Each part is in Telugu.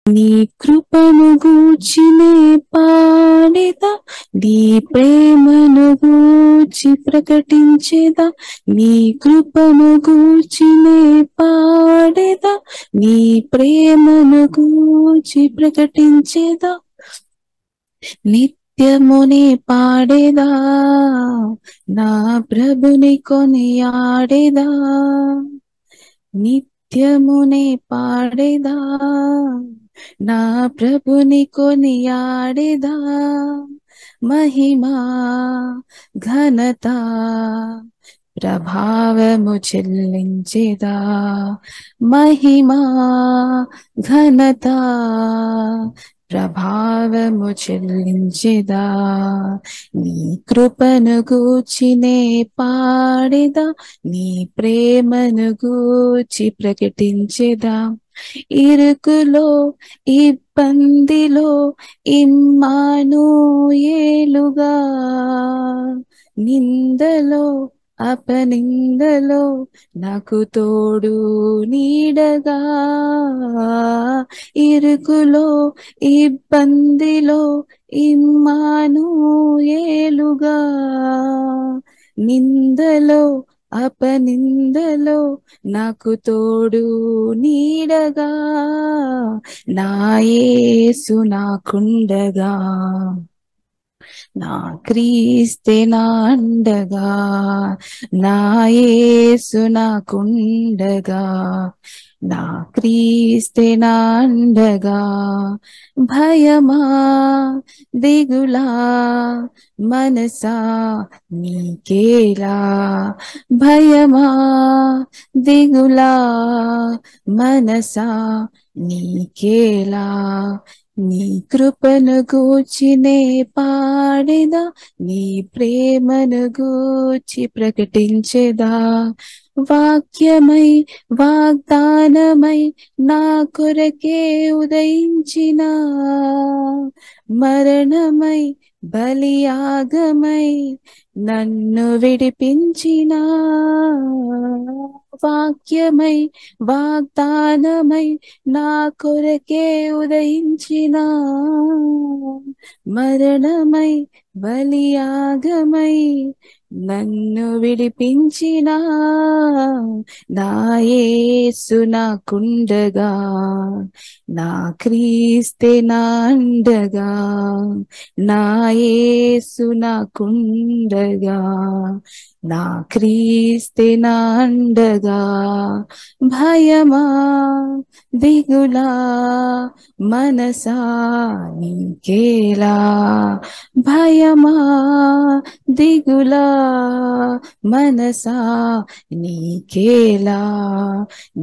నీ కృపను గూర్చినే పాడేదా, నీ ప్రేమను గూర్చి ప్రకటించేదా. నీ కృపను గూర్చినే పాడేదా, నీ ప్రేమను గూర్చి ప్రకటించేదా. నిత్యమునే పాడేదా, నా ప్రభుని కొనియాడేదా. నిత్యమునే పాడేదా, నా ప్రభుని కొనియాడేదా. మహిమా ఘనత ప్రభావము చెల్లించేదా. మహిమా ఘనత ప్రభావము చెల్లించేదా. నీ కృపను గూర్చినే పాడేదా, నీ ప్రేమను గూర్చి ప్రకటించేదా. ఇరుకులో ఇబ్బందిలో ఇమ్మానుయేలుగా, నిందలో అపనిందలో నాకు తోడు నీడగా. ఇరుకులో ఇబ్బందిలో ఇమ్మానుయేలుగా, నిందలో అపనిందలో నాకు తోడు నీడగా. నా యేసు నాకుండగా, నా క్రీస్తే నా అండగా. నా యేసు నాకుండగా, నా క్రీస్తే నా అండగా. భయమా దిగులా మనసా నీకేలా. భయమా దిగులా మనసా నీకేలా. నీ కృపను గూర్చినే పాడేదా, నీ ప్రేమను గూర్చి ప్రకటించేదా. వాక్యమై వాగ్దానమై నా కొరకే ఉదయించిన, మరణమై బలియాగమై నన్ను విడిపించిన. వాక్యమై వాగ్దానమై నా కొరకే ఉదయించిన, మరణమై బలియాగమై నన్ను విడిపించిన. నా యేసు నాకుండగా, నా క్రీస్తే నా అండగా. నా యేసు నాకుండగా, నా క్రీస్తే నా అండగా. భయమా దిగులా మనసా నీకేలా. భయమా దిగులా మనసా నీకేలా.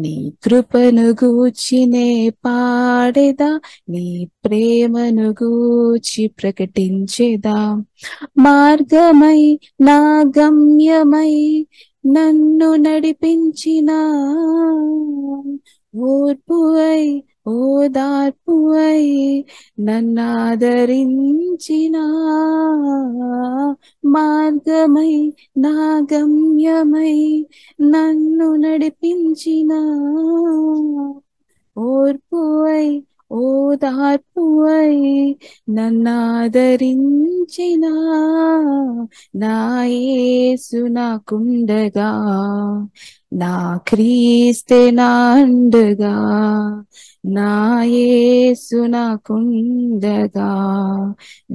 నీ కృపను గూర్చినే పాడేదా, నీ ప్రేమను గూర్చి ప్రకటించేదా. మార్గమై నా గమ్యమై నన్ను నడిపించిన, ఓర్పువై ఓదార్పువై నన్నాదరించిన. మార్గమై నా గమ్యమై నన్ను నడిపించిన, ఓర్పువై ఓదార్పువై నన్నాదరించిన. నా యేసు నాకుండగా, నా క్రీస్తే నా అండగా. నా యేసు నాకుండగా,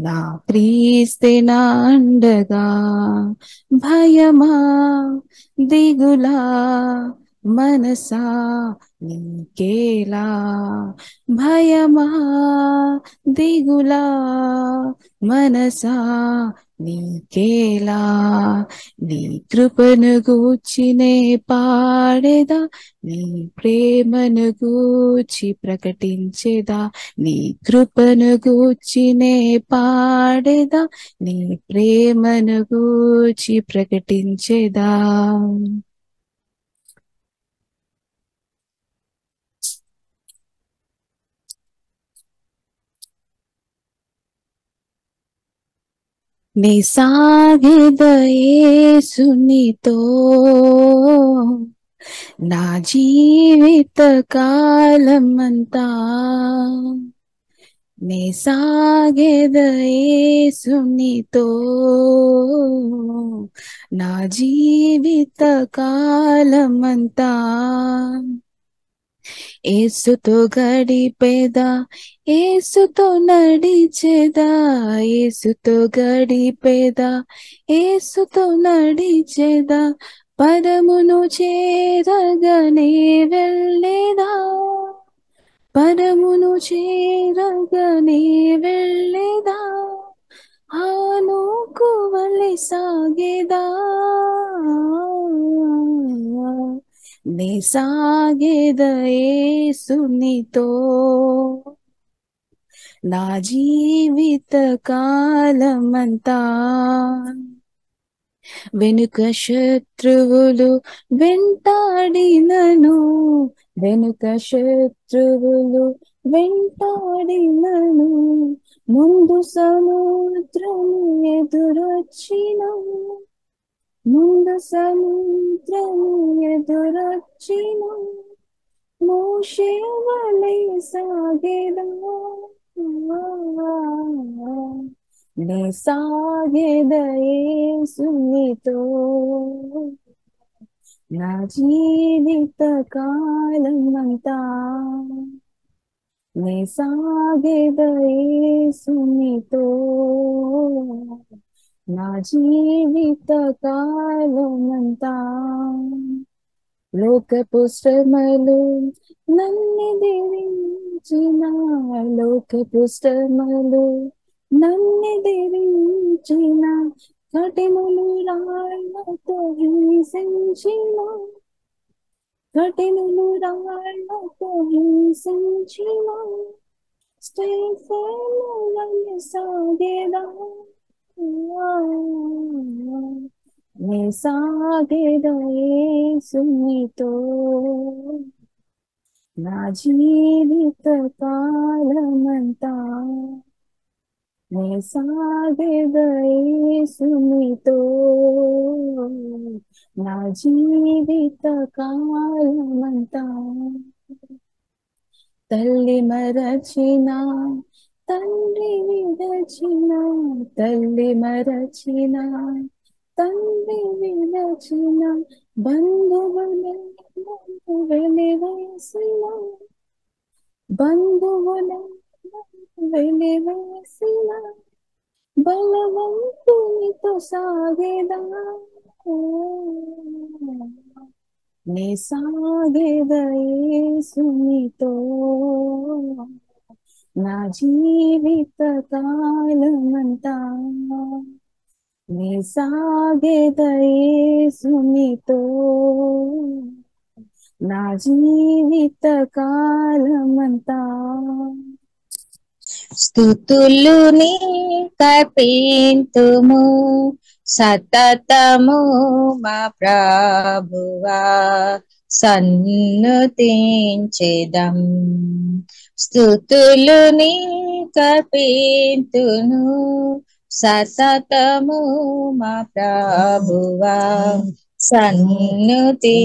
నా క్రీస్తే నా అండగా. భయమా దిగులా మనసా నీకేలా. భయమా దిగులా మనసా నీకేలా. నీ కృపను గూర్చినే పాడేదా, నీ ప్రేమను గూర్చి ప్రకటించేదా. నీ కృపను గూర్చినే పాడేదా, నీ ప్రేమను గూర్చి ప్రకటించేదా. నే సాగెద యేసునితో, నా జీవిత కాలమంతా నే సాగెద యేసునితో. నా జీవిత కాలమంతా యేసుతో గడిపేదా, యేసుతో నడిచేదా, యేసుతో గడిపేదా, యేసుతో నడిచేదా, పరమును చేరగనే వెళ్ళేదా, పరమును చేరగనే వెళ్ళేదా, హానోకు వలె సాగేదా, నే సాగేద యేసునితో. నా జీవిత కాలమంతా వెనుక శత్రువులు వెంటాడినను, వెనుక శత్రువులు వెంటాడినను, ముందు సముద్రము ఎదురొచ్చిన, ముందు సముద్రము ఎదురొచ్చిన, మోషే వలె సాగెదా, నే సాగెద యేసునితో. నా జీవిత కాలమంతా నే సాగెద యేసునితో. నా జీవిత కాలమంతా లోకపు శ్రమలు నన్నెదిరించిన, లోకపు శ్రమలు నన్నెదిరించిన, కఠినులు రాళ్లతో హింసించిన, కఠినులు రాళ్లతో హింసించిన, స్టెఫెను వలె సాగెదా, నే సాగెద యేసునితో. నా జీవిత కాలమంతా నే సాగెద యేసునితో. నా జీవిత కాలమంతా తల్లి మరచిన, తండ్రి విడచిన, తల్లి మరచిన, తండ్రి విడచిన, బంధువులను వెలివేసిన, బంధువులను వెలివేసిన, బలవంతునితో సాగెదా, నే సాగెద యేసునితో. నా జీవిత కాలమంతా నే సాగెద యేసునితో. నా జీవిత కాలమంతా స్తుతులు నీకర్పింతుము సతతము మా ప్రభువా, సన్నుతించెదం. స్తుతులు నీకర్పింతును సతతము మా ప్రభువా, సన్నుతించెదం.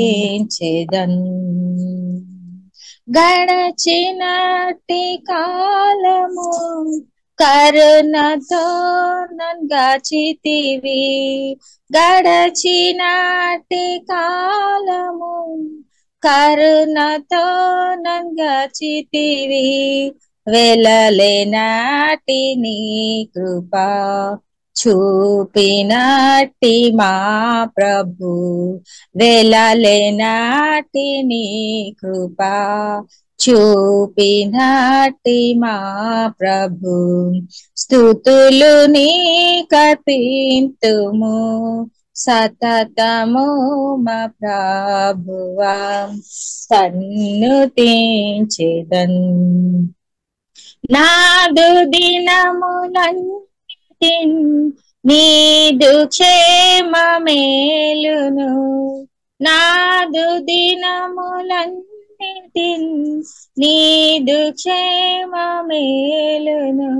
గడచినట్టి కాలము కరుణతో నన్గాచితివి, గడచినట్టి కాలము కరుణతో నన్గాచితివి, వెలలేనాటి నీ కృపా చూపినట్టి మా ప్రభు, వెలలేనాటి నీ కృపా చూపినట్టి మా ప్రభు. స్తుతులు నీకర్పింతుము సతతము మా ప్రభువా, సన్నుతించెదన్. నాదు దినములన్నిటిన్ నీదు క్షేమ మేలును, నాదు దినములన్నిటిన్ నీదు క్షేమ మేలును,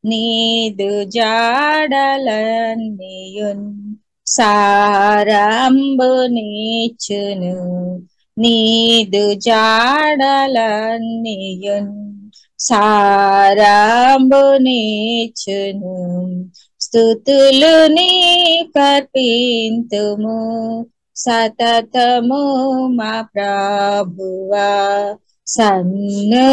నీదు జాడలన్నీయున్ సారంబునిచ్చును నీదు జాడలన్నీయున్ సారంబునిచ్చును స్తుతులు నీ కర్పింతుము సతతము మా ప్రభువా సన్నతించెదన్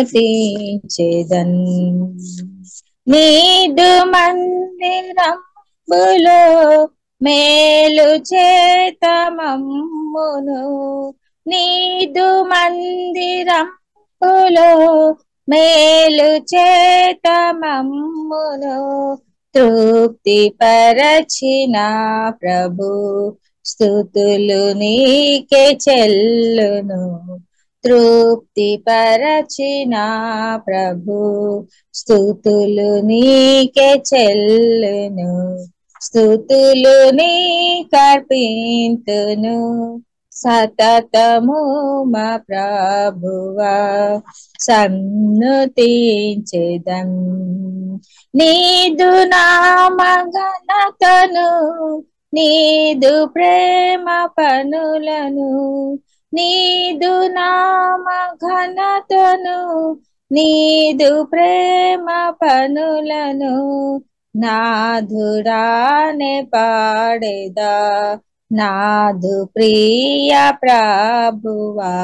నీదు మందిరంబులో మేలు చేత మమ్మును నీదు మందిరంబులో మేలు చేత మమ్మును తృప్తి పరచిన ప్రభు స్తుతులు నీకే చెల్లును తృప్తి పరచిన ప్రభు స్తుతులు నీకే చెల్లును స్తుతులు నీ కర్పింతును సతతము మా ప్రభువా సన్నుతించెదన్ నీదు నామఘనతను నీదు ప్రేమ పనులను నీదు నామఘనతను నీదు ప్రేమ పనులను నాధుడానే పాడేదా నాధు ప్రియ ప్రభువా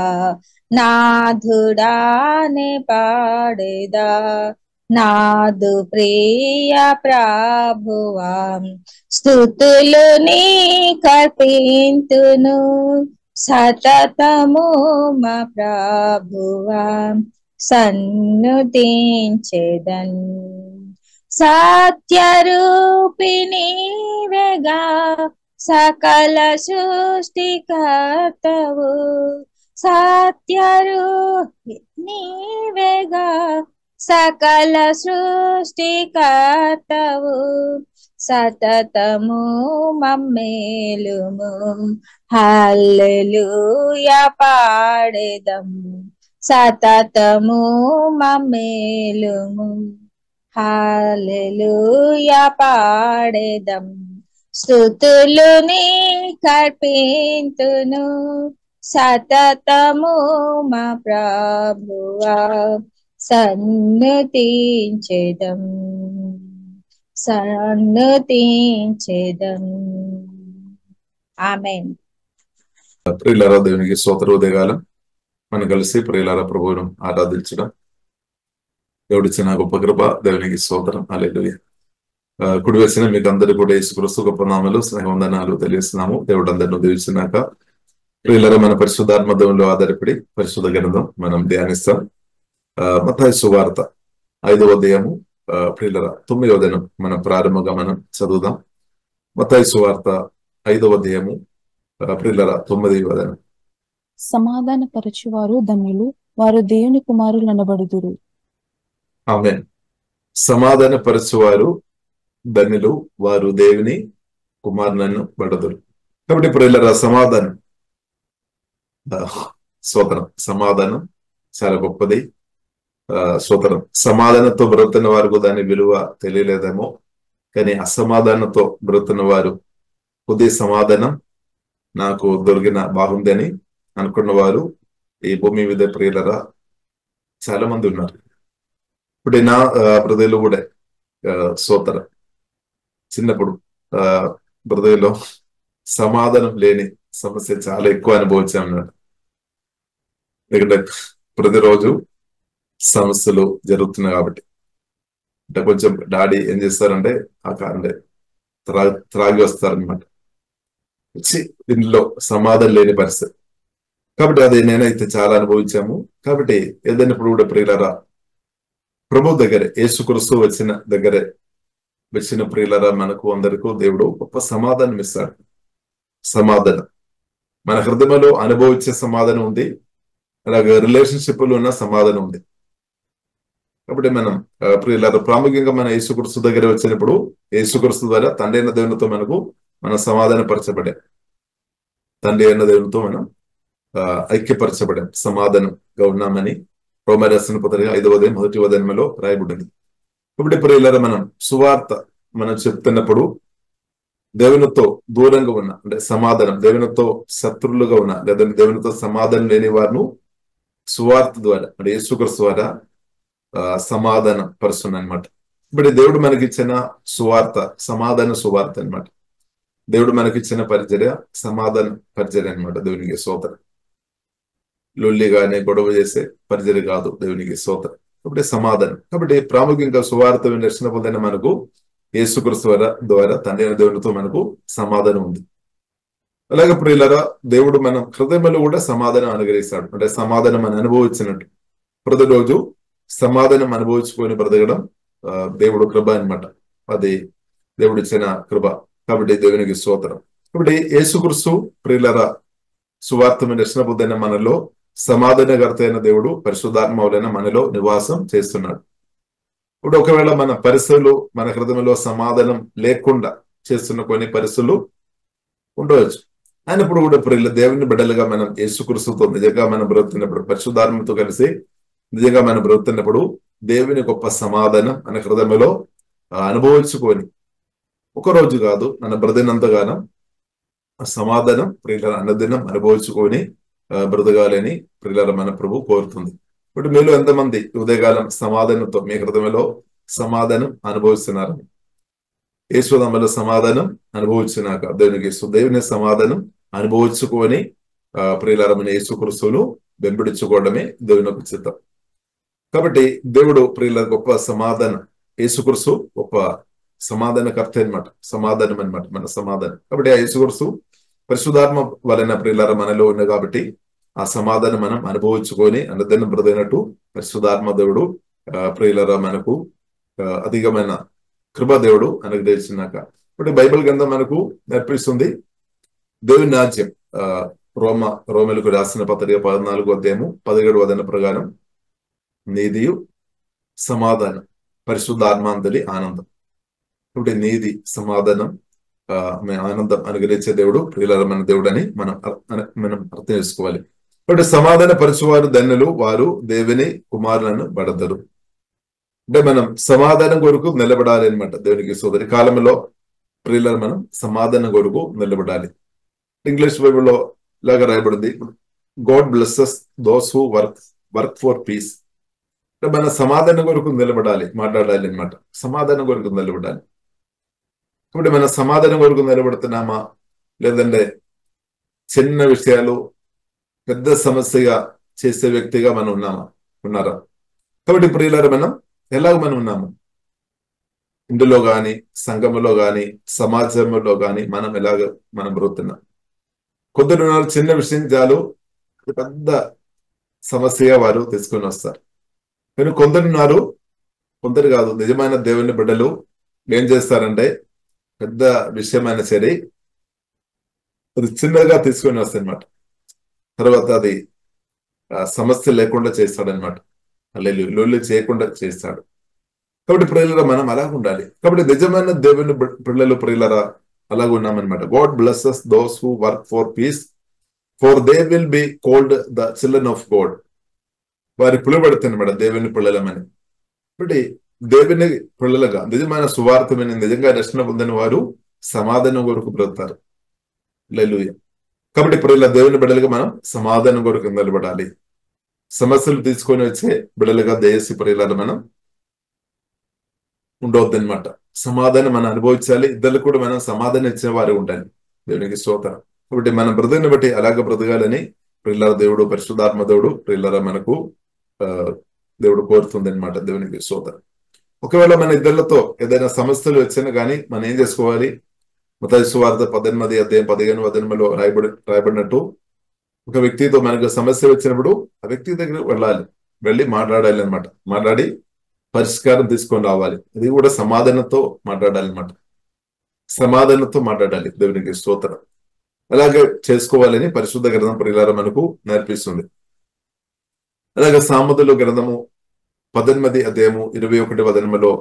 నాధుడానే పాడేదా నాదు ప్రియ ప్రభువా స్తుతులు నీ కర్పింతును సతతము మా ప్రభువా సన్నుతించెదన్ సత్యరూపిణీవేగా సకల సృష్టికర్తవు సత్యరూపిణీవేగా సకల సృష్టికర్తవు సతతము మమ్మేలుము హల్లెలూయా పాడెదము సతతము మమ్మేలుము హల్లెలూయా పాడెదం స్తుతులు నీ కర్పింతును సతతము మా ప్రభువా సన్నుతించెదం సన్నుతించెదం ఆమేన్. ప్రియులారా దేవునికి స్తోత్ర ఉదయకాలం మనం కలిసి ప్రియులారా ప్రభువును ఆరాధించడం దేవుడిచ్చిన గొప్ప కృప దేవునికి స్తోత్రం హల్లెలూయా. కుడి వేసిన మీకు అందరూ కూడా యేసుక్రీస్తు గొప్ప నామములో స్నేహవందనాలు తెలియజేస్తున్నాము. దేవుడు అందరిని దీవించినాక ప్రియులారా మన పరిశుద్ధాత్మ దేవునిలో ఆధారపడి పరిశుద్ధ గ్రంథం మనం ధ్యానిస్తాం. మత్తయి సువార్త 5వ అధ్యాయము ప్రియులారా 9వ దినం మనం ప్రారంభంగా మనం చదువుదాం. మత్తయి సువార్త 5వ అధ్యాయము ప్రియులారా 9వ దినం. సమాధాన పరచువారు ధన్యులు, వారు దేవుని కుమారులు అనబడుదురు. ఆమేన్. సమాధాన పరచువారు ధన్యులు, వారు దేవుని కుమారులను బడుదురు. కాబట్టి ప్రియులారా సమాధానం స్తోత్రం. సమాధానం చాలా గొప్పది. స్తోత్రం. సమాధానంతో బ్రతున్న వారికి దాని విలువ తెలియలేదేమో, కానీ అసమాధానంతో బ్రతున్న వారు కొద్ది సమాధానం నాకు దొరికిన బాగుంది అని అనుకున్న వారు ఈ భూమి మీద ప్రియులరా చాలా మంది ఉన్నారు. ఇప్పుడు నా హృదయంలో కూడా స్తోత్రం చిన్నప్పుడు హృదయంలో సమాధానం లేని సమస్య చాలా ఎక్కువ అనుభవించాను. ఎందుకంటే ప్రతిరోజు సమస్యలు జరుగుతున్నాయి కాబట్టి. అంటే కొంచెం డాడీ ఏం చేస్తారంటే అంటే త్రాగి వస్తారనమాట, వచ్చి ఇంట్లో సమాధానం లేని పరిస్థితి. కాబట్టి అది నేనైతే చాలా అనుభవించాము. కాబట్టి ఏదైనప్పుడు కూడా ప్రియులరా ప్రభు దగ్గరే యేసుక్రీస్తు వచ్చిన ప్రియులరా మనకు అందరికీ దేవుడు గొప్ప సమాధానం ఇస్తాడు. సమాధానం మన హృదయంలో అనుభవించే సమాధానం ఉంది, అలాగే రిలేషన్షిప్ లో ఉన్న సమాధానం ఉంది. కాబట్టి మనం ప్రియులారా ప్రాముఖ్యంగా మన యేసుక్రీస్తు దగ్గర వచ్చినప్పుడు యేసుక్రీస్తు ద్వారా తండ్రి అయిన దేవునితో మనం సమాధానపరచబడాం. తండ్రి అయిన దేవునితో మనం ఐక్యపరచబడాం, సమాధానంగా ఉన్నామని రోమా రాసిన పత్రిక 5వ అధ్యాయం 1వ వచనంలో రాయబడింది. కాబట్టి ప్రియులారా మనం సువార్త మనం చెప్తున్నప్పుడు దేవునితో దూరంగా ఉన్న అంటే సమాధానం, దేవునితో శత్రువులుగా ఉన్న లేదా దేవునితో సమాధానం లేని వారిను సువార్త ద్వారా అంటే యేసుక్రీస్తు ద్వారా సమాధానం పరుస్తుంది అనమాట. ఇప్పుడు దేవుడు మనకిచ్చిన సువార్త సమాధాన సువార్త అనమాట. దేవుడు మనకిచ్చిన పరిచర్య సమాధాన పరిచర్య అనమాట. దేవునికి స్తోత్రం. లొల్లి గానే గొడవ చేసే పరిచర్య కాదు దేవునికి స్తోత్రం. కాబట్టి సమాధానం. కాబట్టి ప్రాముఖ్యంగా సువార్త దర్శన పొందిన మనకు యేసుక్రీస్తు ద్వారా తండ్రి అయిన దేవునితో మనకు సమాధానం ఉంది. అలాగే ప్రియులారా, దేవుడు మన హృదయంలో కూడా సమాధానం అనుగ్రహిస్తాడు. అంటే సమాధానం మనం అనుభవించినట్టు ప్రతిరోజు సమాధానం అనుభవించుకొని బ్రతకడం దేవుడు కృప అనమాట. అది దేవుడు ఇచ్చిన కృప. కాబట్టి దేవునికి స్తోత్రం. కాబట్టి యేసుక్రీస్తు ప్రియులారా సువార్త దర్శన పొందిన మనలో సమాధానకర్త అయిన దేవుడు పరిశుద్ధాత్మ వలన మనలో నివాసం చేస్తున్నాడు. ఇప్పుడు ఒకవేళ మన పరిస్థితులు మన హృదయంలో సమాధానం లేకుండా చేస్తున్న కొన్ని పరిస్థితులు ఉండవచ్చు. అయినప్పుడు కూడా ప్రియుల దేవుని బిడ్డలుగా మనం యేసుక్రీస్తుతో నిజంగా మనం బ్రతుకుతున్నప్పుడు, పరిశుద్ధాత్మతో కలిసి నిజంగా మనం బ్రతుకుతున్నప్పుడు దేవుని గొప్ప సమాధానం మన హృదయంలో అనుభవించుకొని ఒకరోజు కాదు మన బ్రతినంతగానో సమాధానం ప్రియుల అన్నదినం అనుభవించుకొని బ్రతకాలని ప్రియుల మన ప్రభు కోరుతుంది. ఇప్పుడు మీలో ఎంతమంది ఉదయకాలం సమాధానంతో మీ హృదయంలో సమాధానం అనుభవిస్తున్నారు? యేసునామములో సమాధానం అనుభవించినాక దేవుని సమాధానం అనుభవించుకొని ప్రియులారమైన యేసుక్రీస్తును వెంబడించుకోవడమే దేవుని యొక్క చిత్తం. కాబట్టి దేవుడు ప్రియుల గొప్ప సమాధానం, యేసుక్రీస్తు గొప్ప సమాధానకర్త అనమాట, సమాధానం అనమాట, మన సమాధానం. కాబట్టి ఆ యేసుక్రీస్తు పరిశుద్ధాత్మ వలన ప్రియులార మనలో ఉంది కాబట్టి ఆ సమాధానం మనం అనుభవించుకొని అనుదినం బ్రతికినట్టు పరిశుద్ధాత్మ దేవుడు ప్రియులార మనకు అధికమైన కృపా దేవుడు అనుగ్రహించినాక ఇప్పుడు బైబిల్ గ్రంథం మనకు నేర్పిస్తుంది దేవుని రాజ్యం. రోమలకు రాసిన పత్రిక 14వ అధ్యాయము 17వ వచన ప్రకారం నీతియు సమాధానం పరిశుద్ధాత్మాంతలి ఆనందం. ఇప్పుడు నీతి సమాధానం ఆనందం అనుగ్రహించే దేవుడు ప్రియులమైన దేవుడు అని మనం అర్థం చేసుకోవాలి. ఇప్పుడు సమాధాన పరచువారు ధన్యులు, వారు దేవుని కుమారులను బడదరు. అంటే మనం సమాధానం కొరకు నిలబడాలి అనమాట. దేవునికి సోదరి కాలంలో ప్రియులను మనం సమాధానం కొరకు నిలబడాలి. ఇంగ్లీష్ బైబిల్లో ఇలాగా రాయబడింది, God blesses those who work for piece. అంటే మన సమాధానం కొరకు నిలబడాలి, మాట్లాడాలి అనమాట. సమాధానం కొరకు నిలబడాలి. ఇప్పుడు మన సమాధానం కొరకు నిలబడుతున్నామా, లేదంటే చిన్న విషయాలు పెద్ద సమస్యగా చేసే వ్యక్తిగా మనం ఉన్నారా? కాబట్టి ప్రియులారా మనం ఎలాగ మనం ఉన్నాము? ఇందులో గాని సంఘములో గాని సమాజంలో గాని మనం ఎలాగ మనం బ్రతుకుతున్నాం? కొందరు చిన్న విషయం చాలు పెద్ద సమస్యగా వారు తీసుకొని వస్తారు. కానీ కొందరు కాదు, నిజమైన దేవుని బిడ్డలు ఏం చేస్తారంటే పెద్ద విషయమైన సరే అది చిన్నగా తీసుకొని వస్తాయన్నమాట. తర్వాత అది సమస్య లేకుండా చేస్తాడనమాట. లొల్లి చేయకుండా చేస్తాడు. కాబట్టి ప్రియులరా మనం అలాగ ఉండాలి. కాబట్టి నిజమైన దేవుని పిల్లలు ప్రియులరా అలాగ ఉన్నామన్నమాట. God blesses those who work for peace, for they will be called the children of God. వారి పిలువబడుతున్నమాట దేవుని పిల్లలమని. కాబట్టి దేవుని పిల్లలుగా నిజమైన సువార్తమైన నిజంగా రక్షణ పొందిన వారు సమాధానం కొరకు బ్రతుకుతారు. హల్లెలూయా. కాబట్టి ప్రియుల దేవుని బిడ్డలుగా మనం సమాధానం కొరకు నిలబడాలి. సమస్యలు తీసుకొని వచ్చే బిడ్డలుగా దేశీ ప్రియులను మనం ఉండవద్దు అనమాట. సమాధానం మనం అనుభవించాలి. ఇద్దరు కూడా మనం సమాధానం ఇచ్చిన వారు ఉండాలి. దేవునికి స్తోత్రం. కాబట్టి మన బ్రతుకుని బట్టి అలాగ బ్రతకాలని ప్రియుల దేవుడు పరిశుద్ధాత్మ దేవుడు ప్రియుల మనకు దేవుడు కోరుతుంది అనమాట. దేవునికి స్తోత్రం. ఒకవేళ మన ఇద్దరితో ఏదైనా సమస్యలు వచ్చినా కానీ మనం ఏం చేసుకోవాలి? మత్తయి సువార్త 18వ అధ్యాయం 15వ వచనంలో రాయబడినట్టు ఒక వ్యక్తితో మనకు సమస్య వచ్చినప్పుడు ఆ వ్యక్తి దగ్గర వెళ్ళి మాట్లాడాలి అనమాట. మాట్లాడి పరిష్కారం తీసుకొని రావాలి. ఇది కూడా సమాధానంతో మాట్లాడాలి అనమాట. సమాధానంతో మాట్లాడాలి. దేవునికి స్తోత్రం. అలాగే చేసుకోవాలని పరిశుద్ధ గ్రంథం ప్రియులారా మనకు నేర్పిస్తుంది. అలాగే సామెతల గ్రంథము 18వ అధ్యాయము 21వ వచనములో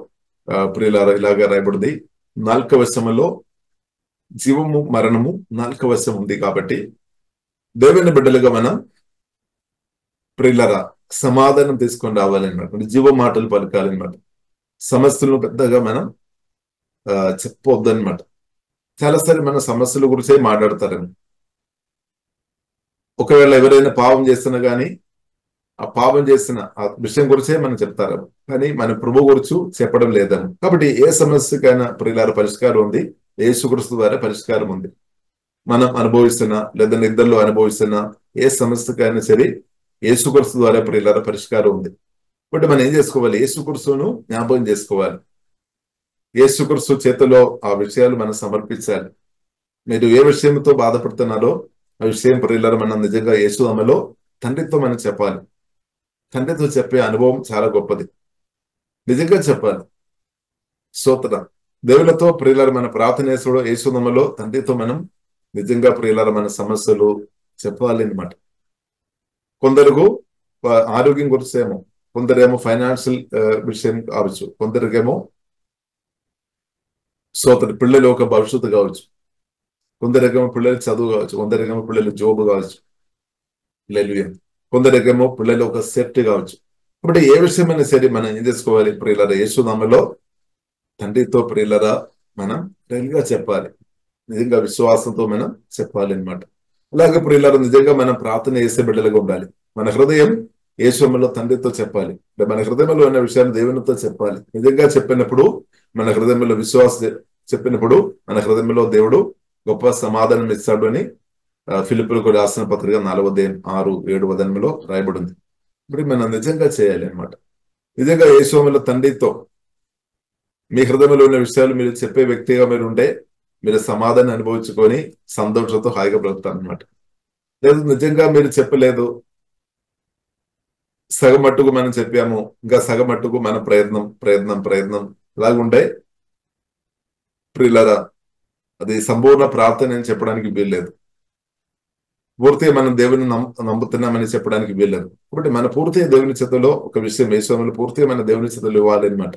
ప్రియులారా ఇలాగా రాయబడింది, 4వ వచనములో జీవము మరణము 4వ వచనం ఉంది. కాబట్టి దేవుని బిడ్డలుగా మనం ప్రియులారా సమాధానం తీసుకొని రావాలన్నమాట. జీవ మాటలు పలకాలన్నమాట. సమస్యలను పెద్దగా మనం చెప్పొద్దు అనమాట. చాలాసారి మన సమస్యల గురించే మాట్లాడతారని. ఒకవేళ ఎవరైనా పాపం చేస్తున్నా కానీ ఆ పాపం చేసిన ఆ విషయం గురించే మనం చెప్తారు, కానీ మన ప్రభు గురించి చెప్పడం లేదని. కాబట్టి ఏ సమస్యకైనా ప్రియులార పరిష్కారం ఉంది, యేసుక్రీస్తు ద్వారా పరిష్కారం ఉంది. మనం అనుభవిస్తున్నా లేదా నిద్రలో అనుభవిస్తున్నా ఏ సమస్యకైనా సరే యేసుక్రీస్తు ద్వారా ప్రియులార పరిష్కారం ఉంది. కాబట్టి మనం ఏం చేసుకోవాలి? యేసుక్రీస్తును జ్ఞాపకం చేసుకోవాలి. యేసుక్రీస్తు చేతిలో ఆ విషయాలు మనం సమర్పించాలి. మీరు ఏ విషయంతో బాధపడుతున్నారో ఆ విషయం ప్రియులార మనం నిజంగా యేసునామములో తండ్రితో మనం చెప్పాలి. తండ్రితో చెప్పే అనుభవం చాలా గొప్పది, నిజంగా చెప్పాలి. స్తోత్రం. దేవులతో ప్రియులార మన ప్రార్థనేశ్వరుడు యేసునామములో తండ్రితో మనం నిజంగా ప్రియులార మన సమస్యలు చెప్పాలి అన్నమాట. కొందరుకు ఆరోగ్యం గురించేమో, కొందరేమో ఫైనాన్షియల్ విషయం కావచ్చు, కొందరికేమో స్తోత్రం పిల్లలు ఒక భవిష్యత్తు కావచ్చు, కొందరికేమో పిల్లలు చదువు కావచ్చు, కొందరికేమో పిల్లలు జాబ్ కావచ్చు, హల్లెలూయా, కొందరికేమో పిల్లలు ఒక సేఫ్టీ కావచ్చు. కాబట్టి ఏ విషయమైనా సరే మనం ఏం చేసుకోవాలి? ప్రియులార యేసునామములో తండ్రితో ప్రియులారా మనం గా చెప్పాలి, నిజంగా విశ్వాసంతో మనం చెప్పాలి అన్నమాట. అలాగే ప్రియులారా నిజంగా మనం ప్రార్థన చేసే బిడ్డలుగా ఉండాలి. మన హృదయం యేసునామములో తండ్రితో చెప్పాలి. మన హృదయంలో ఉన్న విషయాలు దేవునితో చెప్పాలి. నిజంగా చెప్పినప్పుడు మన హృదయంలో విశ్వాసం చెప్పినప్పుడు మన హృదయంలో దేవుడు గొప్ప సమాధానం ఇస్తాడు అని ఫిలిప్పులకు రాసిన పత్రిక 4:6-7 రాయబడింది. ఇప్పుడు మనం నిజంగా చేయాలి అన్నమాట. నిజంగా యేసునామములో తండ్రితో మీ హృదయంలో ఉన్న విషయాలు మీరు చెప్పే వ్యక్తిగా మీరు ఉంటే మీరు సమాధానం అనుభవించుకొని సంతోషంతో హాయిగా బ్రతుకుతారు అనమాట. లేదు నిజంగా మీరు చెప్పలేదు, సగం మట్టుకు మనం చెప్పాము, ఇంకా సగం మట్టుకు మన ప్రయత్నం ఇలాగుంటే ప్రియులారా అది సంపూర్ణ ప్రార్థన అని చెప్పడానికి వీల్లేదు. పూర్తిగా మనం దేవుని నమ్ముతున్నామని చెప్పడానికి వీల్లేదు. కాబట్టి మన పూర్తిగా దేవుని చేతిలో ఒక విషయం యేసునామములో పూర్తిగా మన దేవుని చేతిలో ఇవ్వాలి అనమాట.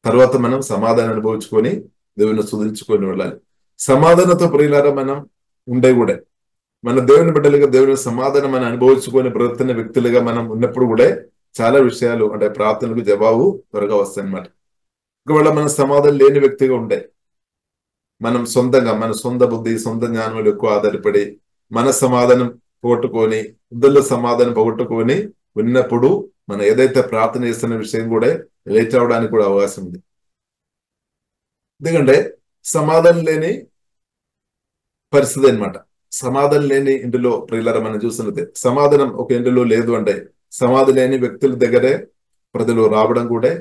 తర్వాత మనం సమాధానం అనుభవించుకొని దేవుని స్తుతించుకొని వెళ్ళాలి. సమాధానంతో ప్రియులారా మనం ఉండే కూడా మన దేవుని బిడ్డలుగా దేవుని సమాధానం మనం అనుభవించుకొని బ్రతుకుతున్న వ్యక్తులుగా మనం ఉన్నప్పుడు కూడా చాలా విషయాలు అంటే ప్రార్థనలకు జవాబు త్వరగా వస్తాయి అన్నమాట. ఒకవేళ మనం సమాధానం లేని వ్యక్తిగా ఉండే మనం సొంతంగా మన సొంత బుద్ధి సొంత జ్ఞానంలో ఎక్కువ ఆధారపడి మన సమాధానం పోగొట్టుకొని ఇద్దరు సమాధానం పోగొట్టుకొని ఉన్నప్పుడు మనం ఏదైతే ప్రార్థన చేస్తున్న విషయం కూడా లేట్ అవడానికి కూడా అవకాశం ఉంది. ఎందుకంటే సమాధానం లేని పరిస్థితి అనమాట. సమాధానం లేని ఇంటిలో ప్రియులారా మనం చూస్తున్నది సమాధానం ఒక ఇంటిలో లేదు అంటే సమాధానం లేని వ్యక్తుల దగ్గరే ప్రజలు రావడం కూడా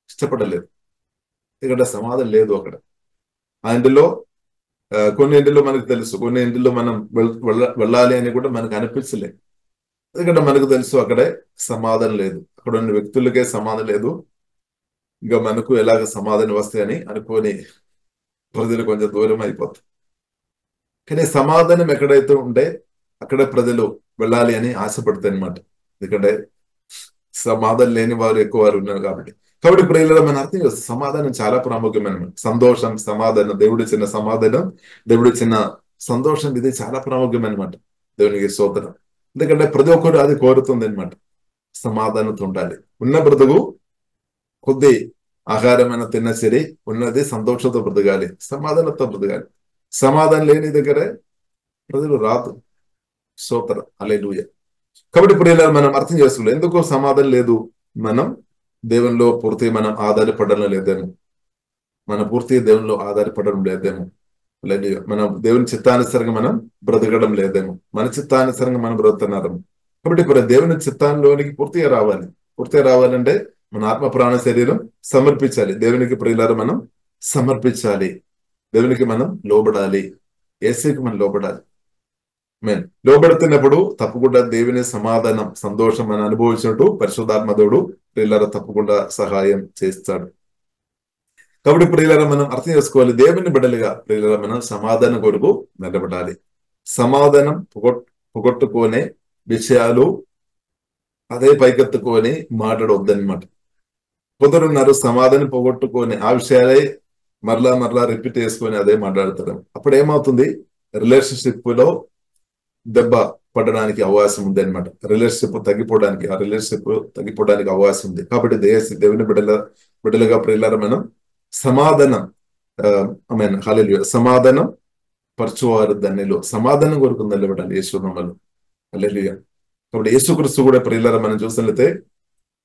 ఇష్టపడలేదు. ఎందుకంటే సమాధానం లేదు అక్కడ. ఆ ఇంటిలో కొన్ని ఇంటిలో మనకు తెలుసు, కొన్ని ఇంటిలో మనం వెళ్ళాలి అని కూడా మనకు అనిపించలేదు. ఎందుకంటే మనకు తెలుసు అక్కడే సమాధానం లేదు, అక్కడ ఉన్న వ్యక్తులకే సమాధానం లేదు, ఇంకా మనకు ఎలాగ సమాధానం వస్తాయని అనుకొని ప్రజలు కొంచెం దూరం అయిపోతారు. కానీ సమాధానం ఎక్కడైతే ఉంటే అక్కడ ప్రజలు వెళ్ళాలి అని ఆశపడతాయి అనమాట. ఎందుకంటే సమాధానం లేని వారు ఎక్కువ వారు ఉన్నారు కాబట్టి. ప్రియులారా మన అర్థం చేస్తుంది సమాధానం చాలా ప్రాముఖ్యమైన సంతోషం, సమాధానం, దేవుడిచ్చిన సమాధానం, దేవుడిచ్చిన సంతోషం ఇది చాలా ప్రాముఖ్యమైనమాట. దేవునికి స్తోత్రం. ఎందుకంటే ప్రతి ఒక్కరు అది కోరుతుంది అనమాట. సమాధానంతో ఉండాలి. ఉన్న బ్రతుకు కొద్ది ఆహారమైన తిన్న సరే ఉన్నది సంతోషంతో బ్రతకాలి, సమాధానంతో బ్రతకాలి. సమాధానం లేని దగ్గరే ప్రజలు రాదు. స్తోత్రం, హల్లెలూయా. కాబట్టి ప్రియులారా మనం అర్థం చేసుకోవాలి ఎందుకు సమాధానం లేదు. మనం దేవునిలో పూర్తిగా మనం ఆధారపడడం లేదేమో, మన పూర్తిగా దేవునిలో ఆధారపడడం లేదేమో, మనం దేవుని చిత్తానుసరంగా మనం బ్రతకడం లేదేమో, మన చిత్తానుసరంగా మనం బ్రతుకుతున్నారేమో. కాబట్టి ఇప్పుడు దేవుని చిత్తాంలోనికి పూర్తిగా రావాలి. పూర్తిగా రావాలంటే మన ఆత్మ ప్రాణ శరీరం సమర్పించాలి. దేవునికి ప్రియులారా మనం సమర్పించాలి. దేవునికి మనం లోబడాలి. యేసుకి మనం లోబడాలి. లోబడుతున్నప్పుడు తప్పకుండా దేవుని సమాధానం, సంతోషం మనం అనుభవించినట్టు పరిశుద్ధాత్మ దేవుడు ప్రియులారా తప్పకుండా సహాయం చేస్తాడు. కాబట్టి ప్రియులారా మనం అర్థం చేసుకోవాలి దేవుని బిడ్డలుగా ప్రియులారా మనం సమాధానం కొరకు నిలబడాలి. సమాధానం పొగొట్టుకునే విషయాలు అదే పైకెత్తుకొని మాట్లాడవద్దనమాట. కొందరున్నారు సమాధానం పొగొట్టుకొని ఆ విషయాలే మరలా రిపీట్ చేసుకొని అదే మాట్లాడతారు. అప్పుడు ఏమవుతుంది? రిలేషన్షిప్ లో దెబ్బ పడడానికి అవకాశం ఉంది అనమాట. రిలేషన్షిప్ తగ్గిపోవడానికి అవకాశం ఉంది. కాబట్టి దేవుని బిడ్డలుగా ప్రియులారా మనం సమాధానం హల్లెలూయా, సమాధానం పరచువారు ధన్యులు. సమాధానం కొరకు నిలబడాలి యేసునామములో. హల్లెలూయా. కాబట్టి యేసుక్రీస్తు కూడా ప్రియులారా మనం చూసినట్లయితే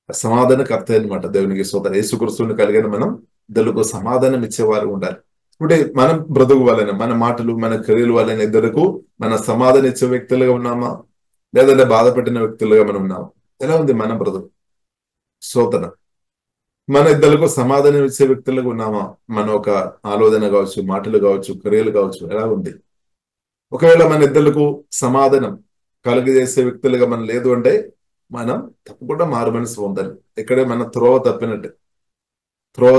సమాధానకర్త అనమాట. దేవునికి స్తోత్రం. యేసుక్రీస్తుని కలిగిన మనం ఇద్దరుకు సమాధానం ఇచ్చేవారు ఉండాలి. ఇప్పుడు మనం బ్రతుకు వలన, మన మాటలు, మన క్రియలు వలన ఇద్దరుకు మన సమాధానం ఇచ్చే వ్యక్తులుగా ఉన్నామా, లేదంటే బాధపెట్టిన వ్యక్తులుగా మనం ఉన్నామా? ఎలా ఉంది మన బ్రతుకు? స్తోత్రం. మన ఇద్దరుకు సమాధానం ఇచ్చే వ్యక్తులుగా ఉన్నామా? మన ఒక ఆలోచన కావచ్చు, మాటలు కావచ్చు, క్రియలు కావచ్చు, ఎలా ఉంది? ఒకవేళ మన ఇద్దరుకు సమాధానం కలుగజేసే వ్యక్తులుగా మనం లేదు అంటే మనం తప్పకుండా మారు మనసు పొందాలి. ఇక్కడే మన త్రోవ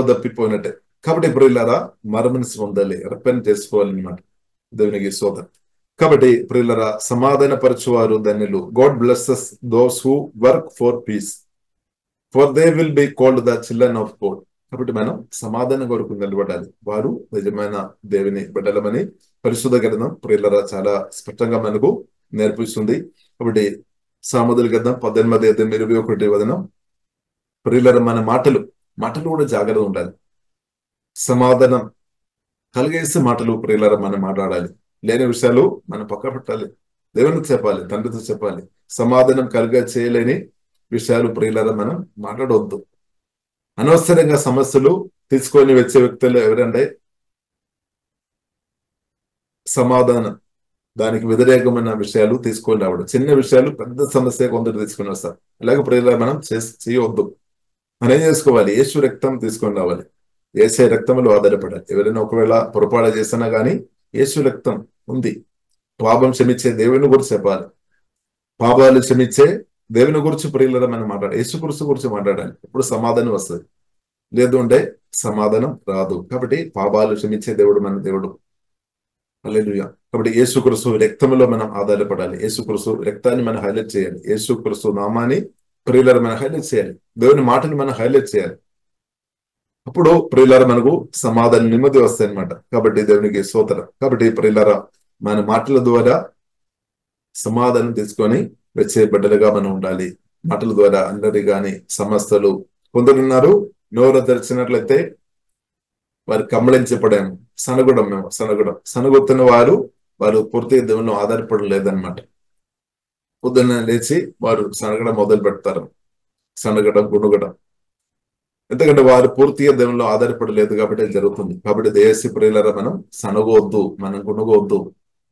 తప్పిపోయినట్టే. కాబట్టి ఇప్పుడు ఇలారా మారు మనసు పొందాలి, రిపెంట్ చేసుకోవాలన్నమాట. దేవునికి స్తోత్రం. కాబట్టి ఇప్పుడు ఇలారా సమాధాన పరచువారు ధన్యులు. God blesses those who work for peace, for they will be called the children of God. కాబట్టి మనం సమాధానం కొరకు నిలబడాలి. వారు నిజమైన దేవుని బిడ్డలమని పరిశుద్ధ గ్రంథం ప్రియులరా చాలా స్పష్టంగా మనకు నేర్పిస్తుంది. కాబట్టి సామెతల గ్రంథం 18:21 ప్రియులరా మన మాటలు కూడా జాగ్రత్త ఉండాలి. సమాధానం కలిగేసే మాటలు ప్రియులరా మనం మాట్లాడాలి. లేని విషయాలు మనం పక్క పెట్టాలి, దేవునికి చెప్పాలి, తండ్రితో చెప్పాలి. సమాధానం కలిగ చేయలేని విషయాలు ప్రియులరా మనం మాట్లాడవద్దు. అనవసరంగా సమస్యలు తీసుకొని వచ్చే వ్యక్తులు ఎవరంటే సమాధానం దానికి వ్యతిరేకమైన విషయాలు తీసుకొని రావడం. చిన్న విషయాలు పెద్ద సమస్య కొందరు తీసుకొని వస్తారు. అలాగే ప్రియులరా మనం చేయవద్దు. మనం ఏం చేసుకోవాలి? యేసు రక్తం తీసుకొని రావాలి. యేసు రక్తంలో ఆధారపడాలి. ఎవరైనా ఒకవేళ పొరపాటు చేసినా గానీ యేసు రక్తం ఉంది. పాపం క్షమించే దేవుని గురించి చెప్పాలి. పాపాలు క్షమించే దేవుని గురించి ప్రియులరా మనం మాట్లాడాలి. యేసు గురించి మాట్లాడాలి. ఇప్పుడు సమాధానం వస్తుంది, లేదు అంటే సమాధానం రాదు. కాబట్టి పాపాలు క్షమించే దేవుడు మన దేవుడు. హల్లెలూయా. కాబట్టి యేసుక్రీస్తు రక్తంలో మనం ఆధారపడాలి. యేసుక్రీస్తు రక్తాన్ని మనం హైలైట్ చేయాలి. యేసుక్రీస్తు నామాన్ని ప్రియులరా మనం హైలైట్ చేయాలి. దేవుని మాటని మనం హైలైట్ చేయాలి. అప్పుడు ప్రియులరా మనకు సమాధానం, నెమ్మది వస్తాయి అనమాట. కాబట్టి దేవునికి స్తోత్రం. కాబట్టి ప్రియులరా మన మాటల ద్వారా సమాధానం తీసుకొని వచ్చే బిడ్డలుగా మనం ఉండాలి. మాటల ద్వారా అందరి గాని సమస్యలు కొందరున్నారు నోరు తెరిచినట్లయితే వారు కమ్మలించబడాము, సనగొత్తున్న వారు పూర్తి దేవుని ఆధారపడలేదన్నమాట. పొద్దున్న లేచి వారు సనగడం మొదలు పెడతారు, సనగడం, గుణగడం. ఎందుకంటే వారు పూర్తిగా దేవునిలో ఆధారపడలేదు కాబట్టి అది జరుగుతుంది. కాబట్టి దేశీ ప్రియులరా మనం సనగొద్దు, మనం గుణగొద్దు.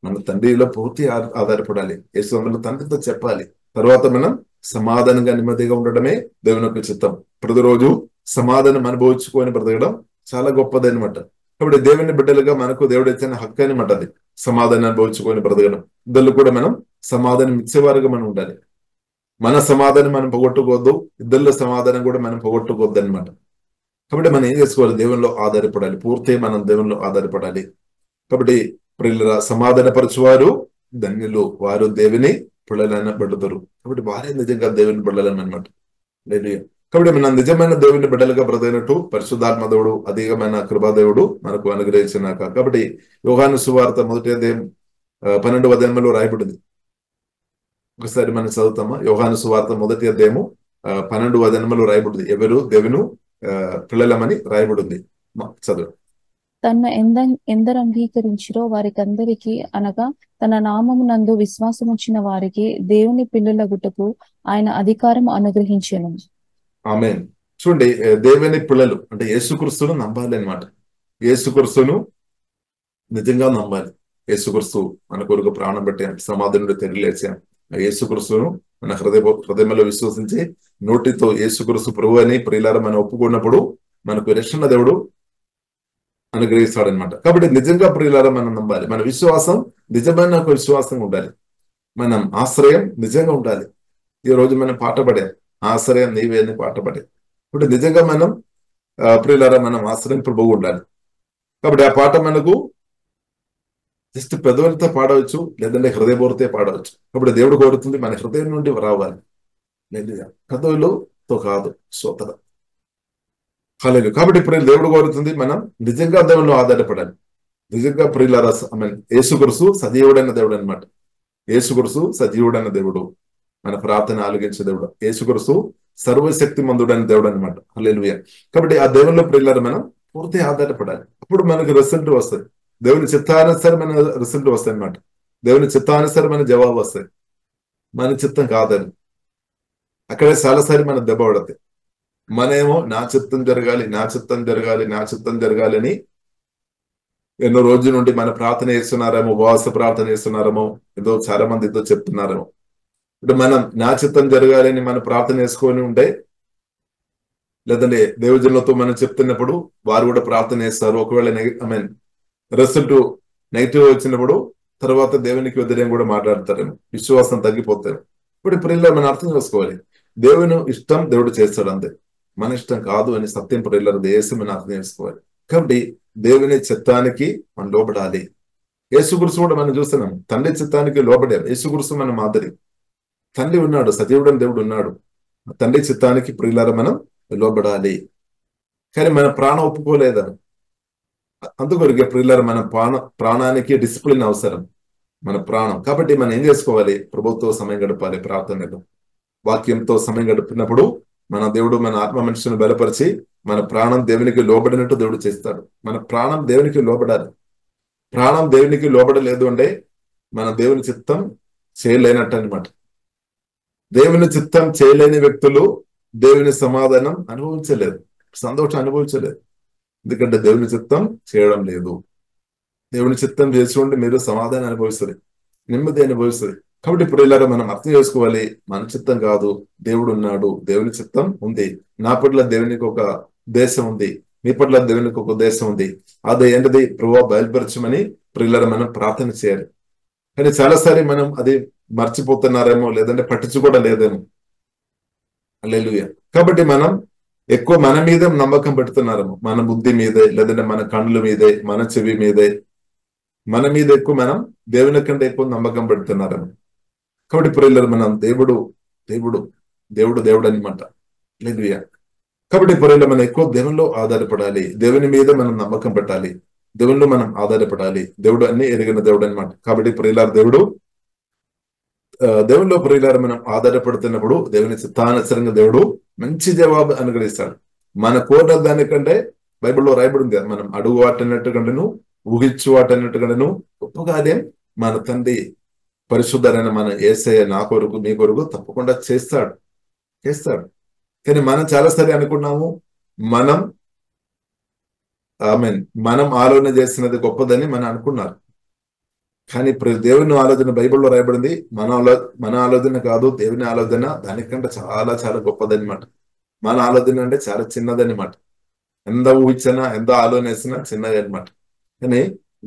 మన తండ్రిలో పూర్తి ఆధారపడాలి. యేసు తండ్రితో చెప్పాలి. తర్వాత మనం సమాధానంగా నెమ్మదిగా ఉండడమే దేవుని యొక్క చిత్తం. ప్రతిరోజు సమాధానం అనుభవించుకొని బ్రతకడం చాలా గొప్పది అనమాట. కాబట్టి దేవుని బిడ్డలుగా మనకు దేవుడు ఇచ్చిన హక్కు అనమాట అది, సమాధానం అనుభవించుకొని బ్రతకడం. ఇద్దరు కూడా మనం సమాధానం ఇచ్చేవారుగా మనం ఉండాలి. మన సమాధానం మనం పోగొట్టుకోవద్దు, ఇద్దరిలో సమాధానం కూడా మనం పోగొట్టుకోవద్దు అనమాట. కాబట్టి మనం ఏం చేసుకోవాలి? దేవునిలో ఆధారపడాలి. పూర్తి మనం దేవునిలో ఆధారపడాలి. కాబట్టి ప్రియులరా సమాధాన పరచువారు ధన్యులు, వారు దేవుని పిల్లలైన బిడ్డలు. కాబట్టి వారే నిజంగా దేవుని బిడ్డలను అనమాట. కాబట్టి మన నిజమైన దేవుని బిడ్డలుగా బ్రతికినట్టు పరిశుద్ధాత్మ దేవుడు, అధికమైన కృపాదేవుడు మనకు అనుగ్రహించినాక. కాబట్టి యోహాను సువార్త 1వ అధ్యాయం 12వ వచనంలో రాయబడింది. ఒకసారి మనం చదువుతామా? యోహాను సువార్త 1వ అధ్యాయము 12వ వచనంలో రాయబడింది. ఎవరు దేవుని పిల్లలమని రాయబడింది. చదువు. తన్ను ఎందరు అంగీకరించిరో వారికందరికీ, అనగా తన నామమునందు విశ్వాసముంచిన వారికి దేవుని పిల్లలగుటకు ఆయన అధికారం అనుగ్రహించెను. ఆమేన్. చూడండి, దేవుని పిల్లలు అంటే యేసుక్రీస్తును నమ్మాలి అనమాట. యేసుక్రీస్తును నిజంగా నమ్మాలి. యేసుక్రీస్తు మన కొరకు ప్రాణం పెట్టాం, సమాధి నుండి తిరిగి లేచాం. యేసుక్రీస్తును మన హృదయంలో విశ్వసించి నోటితో యేసుక్రీస్తు ప్రభు అని ప్రియులారా మనం ఒప్పుకున్నప్పుడు మనకు రక్షణ దేవుడు అనుగ్రహిస్తాడనమాట. కాబట్టి నిజంగా ప్రియులారా మనం నమ్మాలి. మన విశ్వాసం నిజమైన ఒక విశ్వాసంగా ఉండాలి. మనం ఆశ్రయం నిజంగా ఉండాలి. ఈ రోజు మనం పాట పడాం, ఆశ్రయం నీవే అని పాట పడాం. ఇప్పుడు నిజంగా మనం ప్రియులారా మనం ఆశ్రయం ప్రభువు ఉండాలి. కాబట్టి ఆ పాట మనకు జస్ట్ పెదవులతో పాడవచ్చు, లేదంటే హృదయపూర్తిగా పాడవచ్చు. కాబట్టి దేవుడు కోరుతుంది మన హృదయం నుండి రావాలి, లేదా పెదవులతో కాదు. స్తోత్రం. హల్లెలూయా. కాబట్టి ఇప్పుడు దేవుడు కోరుతుంది మనం నిజంగా దేవునిలో ఆధారపడాలి. నిజంగా ప్రియులారా యేసుక్రీస్తు సజీవుడైన దేవుడు అనమాట. యేసుక్రీస్తు సజీవుడైన దేవుడు, మన ప్రార్థన ఆలకించే దేవుడు. యేసుక్రీస్తు సర్వశక్తి మందుడైన దేవుడు అనమాట. హల్లెలూయా. కాబట్టి ఆ దేవునిలో ప్రియులారా మనం పూర్తి ఆధారపడాలి. అప్పుడు మనకు రిజల్ట్ వస్తుంది. దేవుని చిత్తానుసారమైన రిజల్ట్ వస్తాయి అనమాట. దేవుని చిత్తానుసారమైన జవాబు వస్తాయి. మన చిత్తం కాదని అక్కడే చాలాసారి మన దెబ్బ పడతాయి. మనేమో నా చిత్తం జరగాలి, నా చిత్తం జరగాలి, నా చిత్తం జరగాలి అని ఎన్నో రోజుల నుండి మన ప్రార్థన చేస్తున్నారేమో, ఉపవాస ప్రార్థన చేస్తున్నారేమో, ఏదో చాలా మంది ఏదో చెప్తున్నారేమో. ఇప్పుడు మనం నా చిత్తం జరగాలి అని మనం ప్రార్థన చేసుకొని ఉంటే, లేదంటే దేవజనులతో మనం చెప్తున్నప్పుడు వారు కూడా ప్రార్థన చేస్తారు. ఒకవేళ రిజల్ట్ నెగిటివ్ వచ్చినప్పుడు తర్వాత దేవునికి వ్యతిరేకం కూడా మాట్లాడతారేమో, విశ్వాసం తగ్గిపోతారు. ఇప్పుడు ప్రియుల మనం అర్థం చేసుకోవాలి, దేవుని ఇష్టం దేవుడు చేస్తాడు అంతే, మన ఇష్టం కాదు అని సత్యం ప్రియుల దేశం మనం అర్థం చేసుకోవాలి. కాబట్టి దేవుని చిత్తానికి మనం లోబడాలి. యేసుగురుసు కూడా మనం చూస్తున్నాం, తండ్రి చిత్తానికి లోబడారు. యేసుగురుసు మన మాదిరి. తండ్రి ఉన్నాడు, సజీవుడని దేవుడు ఉన్నాడు. తండ్రి చిత్తానికి ప్రియులార మనం లోబడాలి. కానీ మన ప్రాణం ఒప్పుకోలేదని. అందుకొరికే ప్రియులార మన ప్రాణానికి డిసిప్లిన్ అవసరం, మన ప్రాణం. కాబట్టి మనం ఏం చేసుకోవాలి? ప్రభుత్వ సమయం గడపాలి, ప్రార్థనలో వాక్యంతో సమయం గడిపినప్పుడు మన దేవుడు మన ఆత్మ మనుషులను బలపరిచి మన ప్రాణం దేవునికి లోబడినట్టు దేవుడు చేస్తాడు. మన ప్రాణం దేవునికి లోబడాలి. ప్రాణం దేవునికి లోబడలేదు అంటే మన దేవుని చిత్తం చేయలేనట్టు అనమాట. దేవుని చిత్తం చేయలేని వ్యక్తులు దేవుని సమాధానం అనుభవించలేదు, సంతోషం అనుభవించలేదు. ఎందుకంటే దేవుని చిత్తం చేయడం లేదు. దేవుని చిత్తం చేసి ఉండి మీరు సమాధానం అనుభవిస్తుంది, నెమ్మది అనుభవిస్తుంది. కాబట్టి ఇప్పుడు ఇలాగ మనం అర్థం చేసుకోవాలి, మన చిత్తం కాదు, దేవుడు ఉన్నాడు, దేవుని చిత్తం ఉంది. నా పట్ల దేవునికి ఒక ఉద్దేశం ఉంది, మీ పట్ల దేవునికి ఒక ఉద్దేశం ఉంది. అది ఏంటిది? ప్రభువా బయలుపరచమని ప్రియులారా మనం ప్రార్థన చేయాలి. కానీ చాలాసారి మనం అది మర్చిపోతున్నారేమో, లేదంటే పట్టించుకోవడం లేదేమో. హల్లెలూయా. కాబట్టి మనం ఎక్కువ మన మీద నమ్మకం పెడుతున్నారేమో, మన బుద్ధి మీదే, లేదంటే మన కన్నుల మీదే, మన చెవి మీదే, మన మీద ఎక్కువ మనం దేవుని కంటే ఎక్కువ నమ్మకం పెడుతున్నారేమో. కాబట్టి ప్రియులారా మనం దేవుడు దేవుడు దేవుడు దేవుడు అనమాట. హల్లెలూయా. కాబట్టి ప్రియులారా మనం ఎక్కువ దేవునిలో ఆధారపడాలి, దేవుని మీద మనం నమ్మకం పెట్టాలి, దేవునిలో మనం ఆధారపడాలి. దేవుడు అన్ని ఎరిగిన దేవుడు అనమాట. కాబట్టి ప్రియులారా దేవునిలో ప్రియులారా మనం ఆధారపడుతున్నప్పుడు దేవుని చిత్తానుసారంగా దేవుడు మంచి జవాబు అనుగ్రహిస్తాడు. మన కోరిన దానికంటే బైబిల్లో రాయబడింది, మనం అడుగు వాటన్నట్టుకంటేను ఊహించు వాటన్నట్టుకంటేను గొప్ప కార్యం మన తండ్రి పరిశుద్ధమైన మన యేసయ్య నా కొరకు మీ కొరకు తప్పకుండా చేస్తాడు. కానీ మనం చాలాసారి అనుకున్నాము మనం ఆలోచన చేస్తున్నది గొప్పదని మనం అనుకున్నారు. కానీ దేవుని ఆలోచన బైబిల్లో రాయబడింది, మన ఆలోచన కాదు, దేవుని ఆలోచన దానికంటే చాలా చాలా గొప్పదనమాట. మన ఆలోచన అంటే చాలా చిన్నదనమాట. ఎంత ఊహించినా, ఎంత ఆలోచన వేసినా చిన్నది అనమాట. కానీ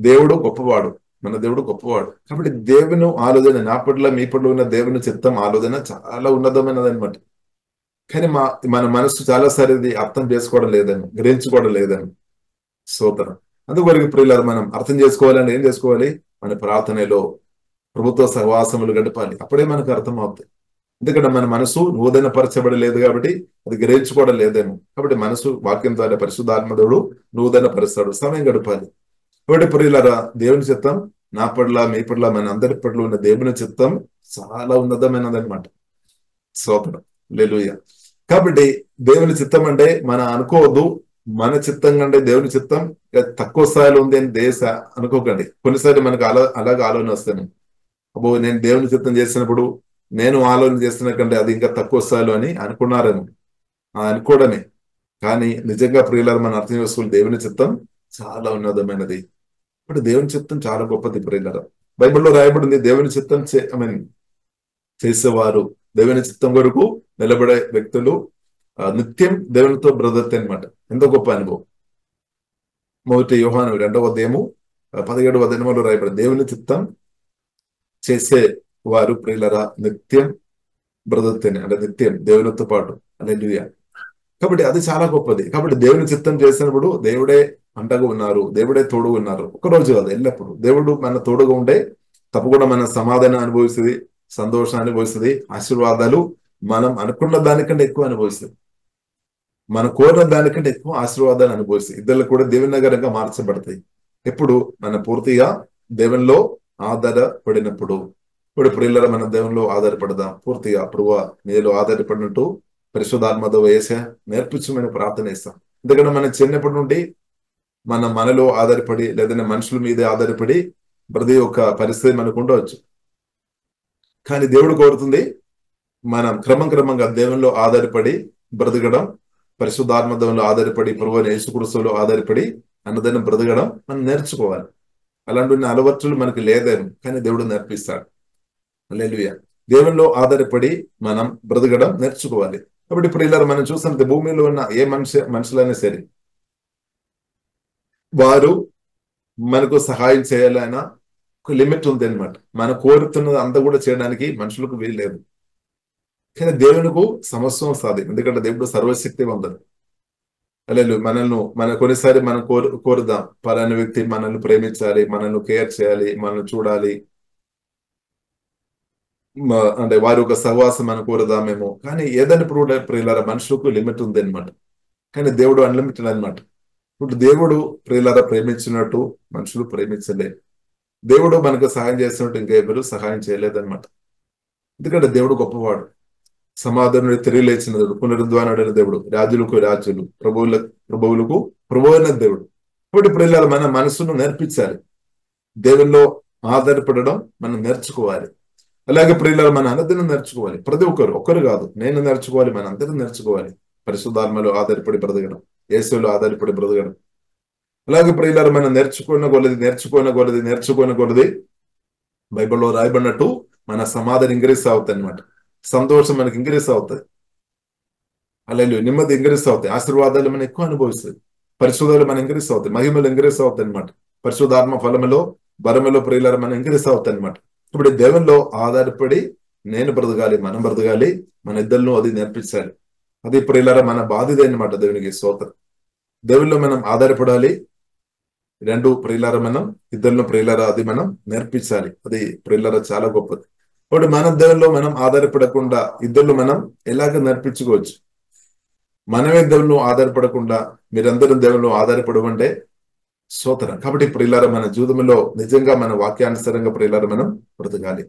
దేవుడు గొప్పవాడు, మన దేవుడు గొప్పవాడు. కాబట్టి దేవుని ఆలోచన, నా పట్ల మీ పట్ల ఉన్న దేవుని చిత్తం ఆలోచన చాలా ఉన్నతమైనది అనమాట. కానీ మన మనసు చాలాసారి ఇది అర్థం చేసుకోవడం లేదని, గ్రహించుకోవడం లేదని. స్తోత్రం. అందువరకు ప్రియులారా మనం అర్థం చేసుకోవాలని ఏం చేసుకోవాలి? మన ప్రార్థనలో ప్రభుత్వ సహవాసములు గడపాలి. అప్పుడే మనకు అర్థం అవుతుంది. ఎందుకంటే మన మనసు నూతన పరచబడలేదు కాబట్టి అది గ్రహించుకోవడం లేదేమో. కాబట్టి మనసు వాక్యం ద్వారా పరిశుద్ధాత్మదేవుడు నూతన పరుస్తాడు, సమయం గడపాలి. కాబట్టి ప్రియులారా దేవుని చిత్తం నా పట్ల మీ పట్ల మన అందరి పట్ల ఉన్న దేవుని చిత్తం చాలా ఉన్నతమైనది అనమాట. స్తోత్రం. హల్లెలూయా. కాబట్టి దేవుని చిత్తం అంటే మనం అనుకోవద్దు, మన చిత్తం కంటే దేవుని చిత్తం తక్కువ స్థాయిలో ఉంది అని అనుకోకండి. కొన్నిసార్లు మనకు అలాగే ఆలోచన వస్తాను, అబ్బో నేను దేవుని చిత్తం చేసినప్పుడు నేను ఆలోచన చేస్తున్న కంటే అది ఇంకా తక్కువ స్థాయిలో అని అనుకున్నారేమో. అనుకోవడమే. కానీ నిజంగా ప్రియులారా మనం అర్థం చేసుకోవాలి, దేవుని చిత్తం చాలా ఉన్నతమైనది. ఇప్పుడు దేవుని చిత్తం చాలా గొప్పది ప్రియులారా. బైబిల్లో రాయబడింది, దేవుని చిత్తం చేసేవారు, దేవుని చిత్తం కొరకు నిలబడే వ్యక్తులు నిత్యం దేవునితో బ్రదర్తే అనమాట. ఎంతో గొప్ప అనుభవం. 1 యోహాను 2వ అధ్యాయము 17వ వచనంలో రాయబడింది, దేవుని చిత్తం చేసే వారు ప్రియులారా నిత్యం బ్రదర్తేనే, అంటే నిత్యం దేవునితో పాటు. హల్లెలూయా. కాబట్టి అది చాలా గొప్పది. కాబట్టి దేవుని చిత్తం చేసినప్పుడు దేవుడే అంటగా ఉన్నారు, దేవుడే తోడుగా ఉన్నారు. ఒకరోజు కాదు, ఎల్లప్పుడు దేవుడు మన తోడుగా ఉంటే తప్పకుండా మన సమాధానం అనుభవిస్తుంది, సంతోషాన్ని అనుభవిస్తుంది, ఆశీర్వాదాలు మనం అనుకున్న దానికంటే ఎక్కువ అనుభవిస్తుంది, మనం కోరిన దానికంటే ఎక్కువ ఆశీర్వాదాలు అనుభవిస్తుంది. ఇద్దరు కూడా దేవుని నగరంగా మార్చబడతాయి. ఎప్పుడు మన పూర్తిగా దేవునిలో ఆధారపడినప్పుడు. ఇప్పుడు ప్రియులారా మన దేవునిలో ఆధారపడదాం పూర్తిగా. ప్రభువా నీలో ఆధారపడినట్టు పరిశుద్ధాత్మతో యేసయ్య నేర్పించమని ప్రార్థన చేస్తాం. ఎందుకంటే మనం చిన్నప్పటి నుండి మనలో ఆధారపడి లేదంటే మనుషుల మీదే ఆధారపడి ప్రతి ఒక్క పరిస్థితి మనకు ఉండవచ్చు. కానీ దేవుడు కోరుతుంది మనం క్రమంగా దేవునిలో ఆధారపడి బ్రతకడం, పరిశుద్ధాత్మలో ఆధారపడి ప్రభువైన యేసుక్రీస్తులో ఆధారపడి అన్నదాన్ని బ్రతకడం మనం నేర్చుకోవాలి. అలాంటి అలవాట్లు మనకు లేదేమో, కానీ దేవుడు నేర్పిస్తాడు. హల్లెలూయా. దేవునిలో ఆధారపడి మనం బ్రతకడం నేర్చుకోవాలి. కాబట్టి ఇప్పుడు ఇలా మనం చూసినట్టు భూమిలో ఉన్న ఏ మనుషులైనా సరే వారు మనకు సహాయం చేయాలన్నా ఒక లిమిట్ ఉంది అనమాట. మనం కోరుతున్నది అంతా కూడా చేయడానికి మనుషులకు వీల్లేదు. కానీ దేవునికి సమస్తం సాధ్యం, ఎందుకంటే దేవుడు సర్వశక్తివంతుడు. హల్లెలూయా. మన కొన్నిసారి మనం కోరుదాం పలానా వ్యక్తి మనల్ని ప్రేమించాలి, మనల్ని కేర్ చేయాలి, మనల్ని చూడాలి, అంటే వారి ఒక సహవాసం మనం కోరుదామేమో. కానీ ఏదైనా ప్రియులారా మనుషులకు లిమిట్ ఉంది అనమాట. కానీ దేవుడు అన్లిమిటెడ్ అనమాట. ఇప్పుడు దేవుడు ప్రియులారా ప్రేమించినట్టు మనుషులు ప్రేమించలే. దేవుడు మనకు సహాయం చేసినట్టు ఇంకెవరు సహాయం చేయలేదన్నమాట. ఎందుకంటే దేవుడు గొప్పవాడు, సమాధానం తిరిగి లేచిన దేవుడు, పునరుద్ధానుడైన దేవుడు, రాజులకు రాజులు, ప్రభువులకు ప్రభువైన దేవుడు. కాబట్టి ప్రియులారా మన మనసును నేర్పించాలి, దేవుల్లో ఆధారపడడం మనం నేర్చుకోవాలి. అలాగే ప్రియులారా మన అనుదినం నేర్చుకోవాలి. ప్రతి ఒక్కరు కాదు, నేను నేర్చుకోవాలి, మన అందరం నేర్చుకోవాలి. పరిశుద్ధాత్మలో ఆధారపడి బ్రతకడం, యేసులో ఆధారపడి బ్రతకడం. అలాగే ప్రియులారా మనం నేర్చుకున్న కొలది బైబిల్లో రాయబడినట్టు మన సమాధానం ఇంక్రీస్ అవుతుంది అనమాట. సంతోషం మనకి ఇంక్రీస్ అవుతుంది. హల్లెలూయా. నెమ్మది ఇంక్రీస్ అవుతాయి. ఆశీర్వాదాలు మనం ఎక్కువ అనుభవిస్తాయి. పరిశుద్ధాలు మనం ఇంక్రీస్ అవుతాయి. మహిమలు ఇంక్రీస్ అవుతాయి అనమాట. పరిశుద్ధాత్మ ఫలములో బలములో ప్రియులారా మనం ఇంక్రీస్ అవుతాయి అనమాట. ఇప్పుడు దేవునిలో ఆధారపడి నేను బ్రతకాలి, మనం బ్రతకాలి, మన ఇద్దరిలో అది నేర్పించాలి. అది ప్రియులారా మన బాధ్యత అనమాట. దేవునికి స్తోత్రం. దేవునిలో మనం ఆధారపడాలి. రెండు ప్రియులారా మనం ఇద్దరిలో ప్రియులారా అది మనం నేర్పించాలి. అది ప్రియులారా చాలా గొప్పది. ఇప్పుడు మన దేవునిలో మనం ఆధారపడకుండా ఇద్దరిలో మనం ఎలాగ నేర్పించుకోవచ్చు? మనమే దేవునిలో ఆధారపడకుండా మీరందరూ దేవునిలో ఆధారపడమంటే స్తోత్రం. కాబట్టి ప్రియులారా మన జీవితంలో నిజంగా మన వాక్యానుసారంగా ప్రియులారా మనం బ్రతకాలి.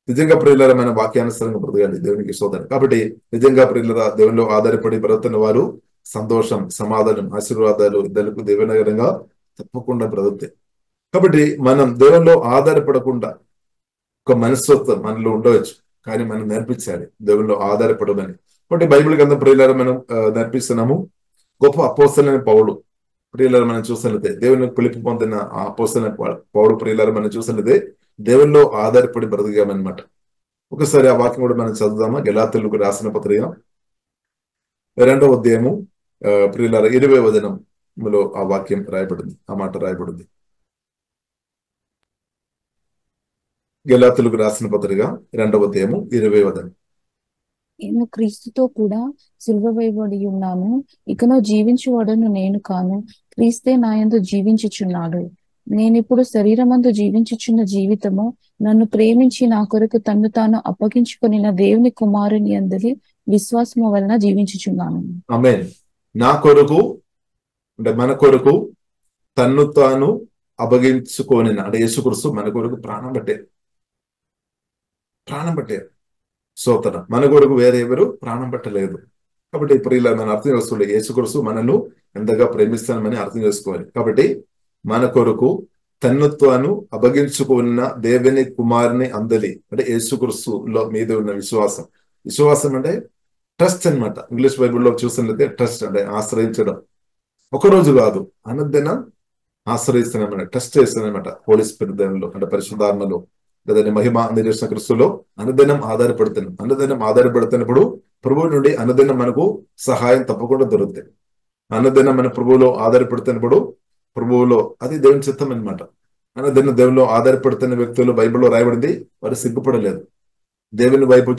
నిజంగా ప్రియులారా మన వాక్యానుసారంగా బ్రతకాలి. దేవునికి స్తోత్రం. కాబట్టి నిజంగా ప్రియులారా దేవునిలో ఆధారపడి బ్రతుకుతున్న వారు సంతోషం, సమాధానం, ఆశీర్వాదాలు ఇద్దరికి దేవునగరంగా తప్పకుండా బ్రతుకుతాయి. కాబట్టి మనం దేవునిలో ఆధారపడకుండా ఒక మనస్తత్వం మనలో ఉండవచ్చు, కానీ మనం నేర్పించాలి దేవునిలో ఆధారపడమని. కాబట్టి బైబిల్ గ్రంథం ప్రియులారా మనం నేర్పిస్తున్నాము. గొప్ప అపోస్తలుడైన పౌలు ప్రియులారా మనం చూసినట్లయితే, దేవుని పిలుపు పొందిన ఆ అపోస్తలుడైన పౌలు ప్రియులారా మనం చూసినట్లయితే దేవునిలో ఆధారపడి బ్రతికామన్నమాట. ఒకసారి ఆ వాక్యం కూడా మనం చదువుదామా? గలాతీయులకు రాసిన పత్రిక 2వ అధ్యాయము ప్రియులారా 20వ వచనంలో ఆ వాక్యం రాయబడింది, ఆ మాట రాయబడింది. గలాతీయులకు రాసిన పత్రిక 2వ అధ్యాయము 20వ వచనం. నేను క్రీస్తుతో కూడా సిలువ వేయబడి ఉన్నాను. ఇకనో జీవించువాడను నేను కాను, క్రీస్తే నాయందు జీవించుచున్నాడు. నేనిప్పుడు శరీరమందు జీవించుచున్న జీవితము నన్ను ప్రేమించి నా కొరకు తన్ను తాను అప్పగించుకొనిన దేవుని కుమారుని యందలి విశ్వాసము వలన జీవించుచున్నాను. ఆమేన్. నా కొరకు అంటే మన కొరకు తన్ను తాను అప్పగించుకొనిన అంటే యేసుక్రీస్తు మన కొరకు ప్రాణం పెట్టారు. స్తోత్రం. మన కొరకు వేరే ఎవరు ప్రాణం పెట్టలేదు. కాబట్టి ఇప్పుడు ఇలా మనం అర్థం చేసుకోవాలి, యేసుక్రీస్తు మనల్ని ఎంతగా ప్రేమిస్తానని అర్థం చేసుకోవాలి. కాబట్టి మన కొరకు తన్ను తాను అప్పగించుకున్న దేవుని కుమారుని అందలి అంటే యేసుక్రీస్తులో మీద ఉన్న విశ్వాసం అంటే ట్రస్ట్ అన్నమాట. ఇంగ్లీష్ బైబిల్లో చూసినట్లయితే ట్రస్ట్ అంటే ఆశ్రయించడం. ఒకరోజు కాదు, అనుదినం ఆశ్రయిస్తున్నామన్నమాట, ట్రస్ట్ చేస్తున్నామన్నమాట. హోలీ స్పిరిట్ దేవునిలో అంటే పరిశుద్ధాత్మలో లేదా మహిమ అందజేసిన క్రీస్తులో అనుదినం ఆధారపడుతున్నప్పుడు ప్రభువు నుండి అనుదినం మనకు సహాయం తప్పకుండా దొరుకుతాయి. అనుదినం మన ప్రభువులో ఆధారపడుతున్నప్పుడు ప్రభువులో అది దేవుని చిత్తం అనమాట. అనుదినం దేవునిలో ఆధారపడుతున్న వ్యక్తులు బైబిల్లో రాయబడింది వారు సిగ్గుపడలేదు. దేవుని వైపు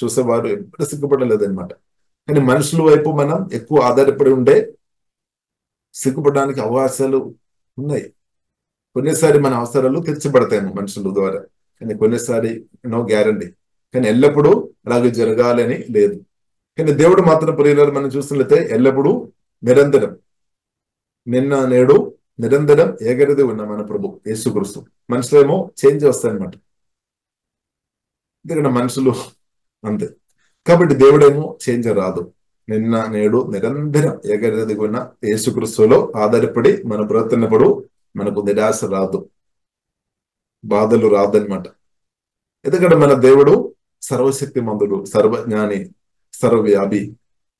చూసేవారు ఎప్పుడు సిగ్గుపడలేదు అనమాట. కానీ మనుషుల వైపు మనం ఎక్కువ ఆధారపడి ఉండే సిగ్గుపడడానికి అవకాశాలు ఉన్నాయి. కొన్నిసారి మన అవసరాలు తీర్చబడతాయి మనుషుల ద్వారా, కానీ కొన్నిసారి నో గ్యారంటీ. కానీ ఎల్లప్పుడూ అలాగే జరగాలని లేదు. కానీ దేవుడు మాత్రం ప్రియులారా మనం చూసినట్లయితే ఎల్లప్పుడూ నిరంతరం, నిన్న నేడు నిరంతరం ఏకరీతి ఉన్న మన ప్రభు యేసుక్రీస్తు. మనుషులేమో చేంజ్ వస్తాయన్నమాట, ఎందుకంటే మనుషులు అంతే. కాబట్టి దేవుడేమో చేంజ్ రాదు. నిన్న నేడు నిరంతరం ఏకరీతిగా ఉన్న యేసుక్రీస్తులో ఆధారపడి మనం బ్రతుకున్నప్పుడు మనకు నిరాశ రాదు, బాధలు రాదనమాట. ఎందుకంటే మన దేవుడు సర్వశక్తి మందుడు, సర్వజ్ఞాని, సర్వవ్యాపి,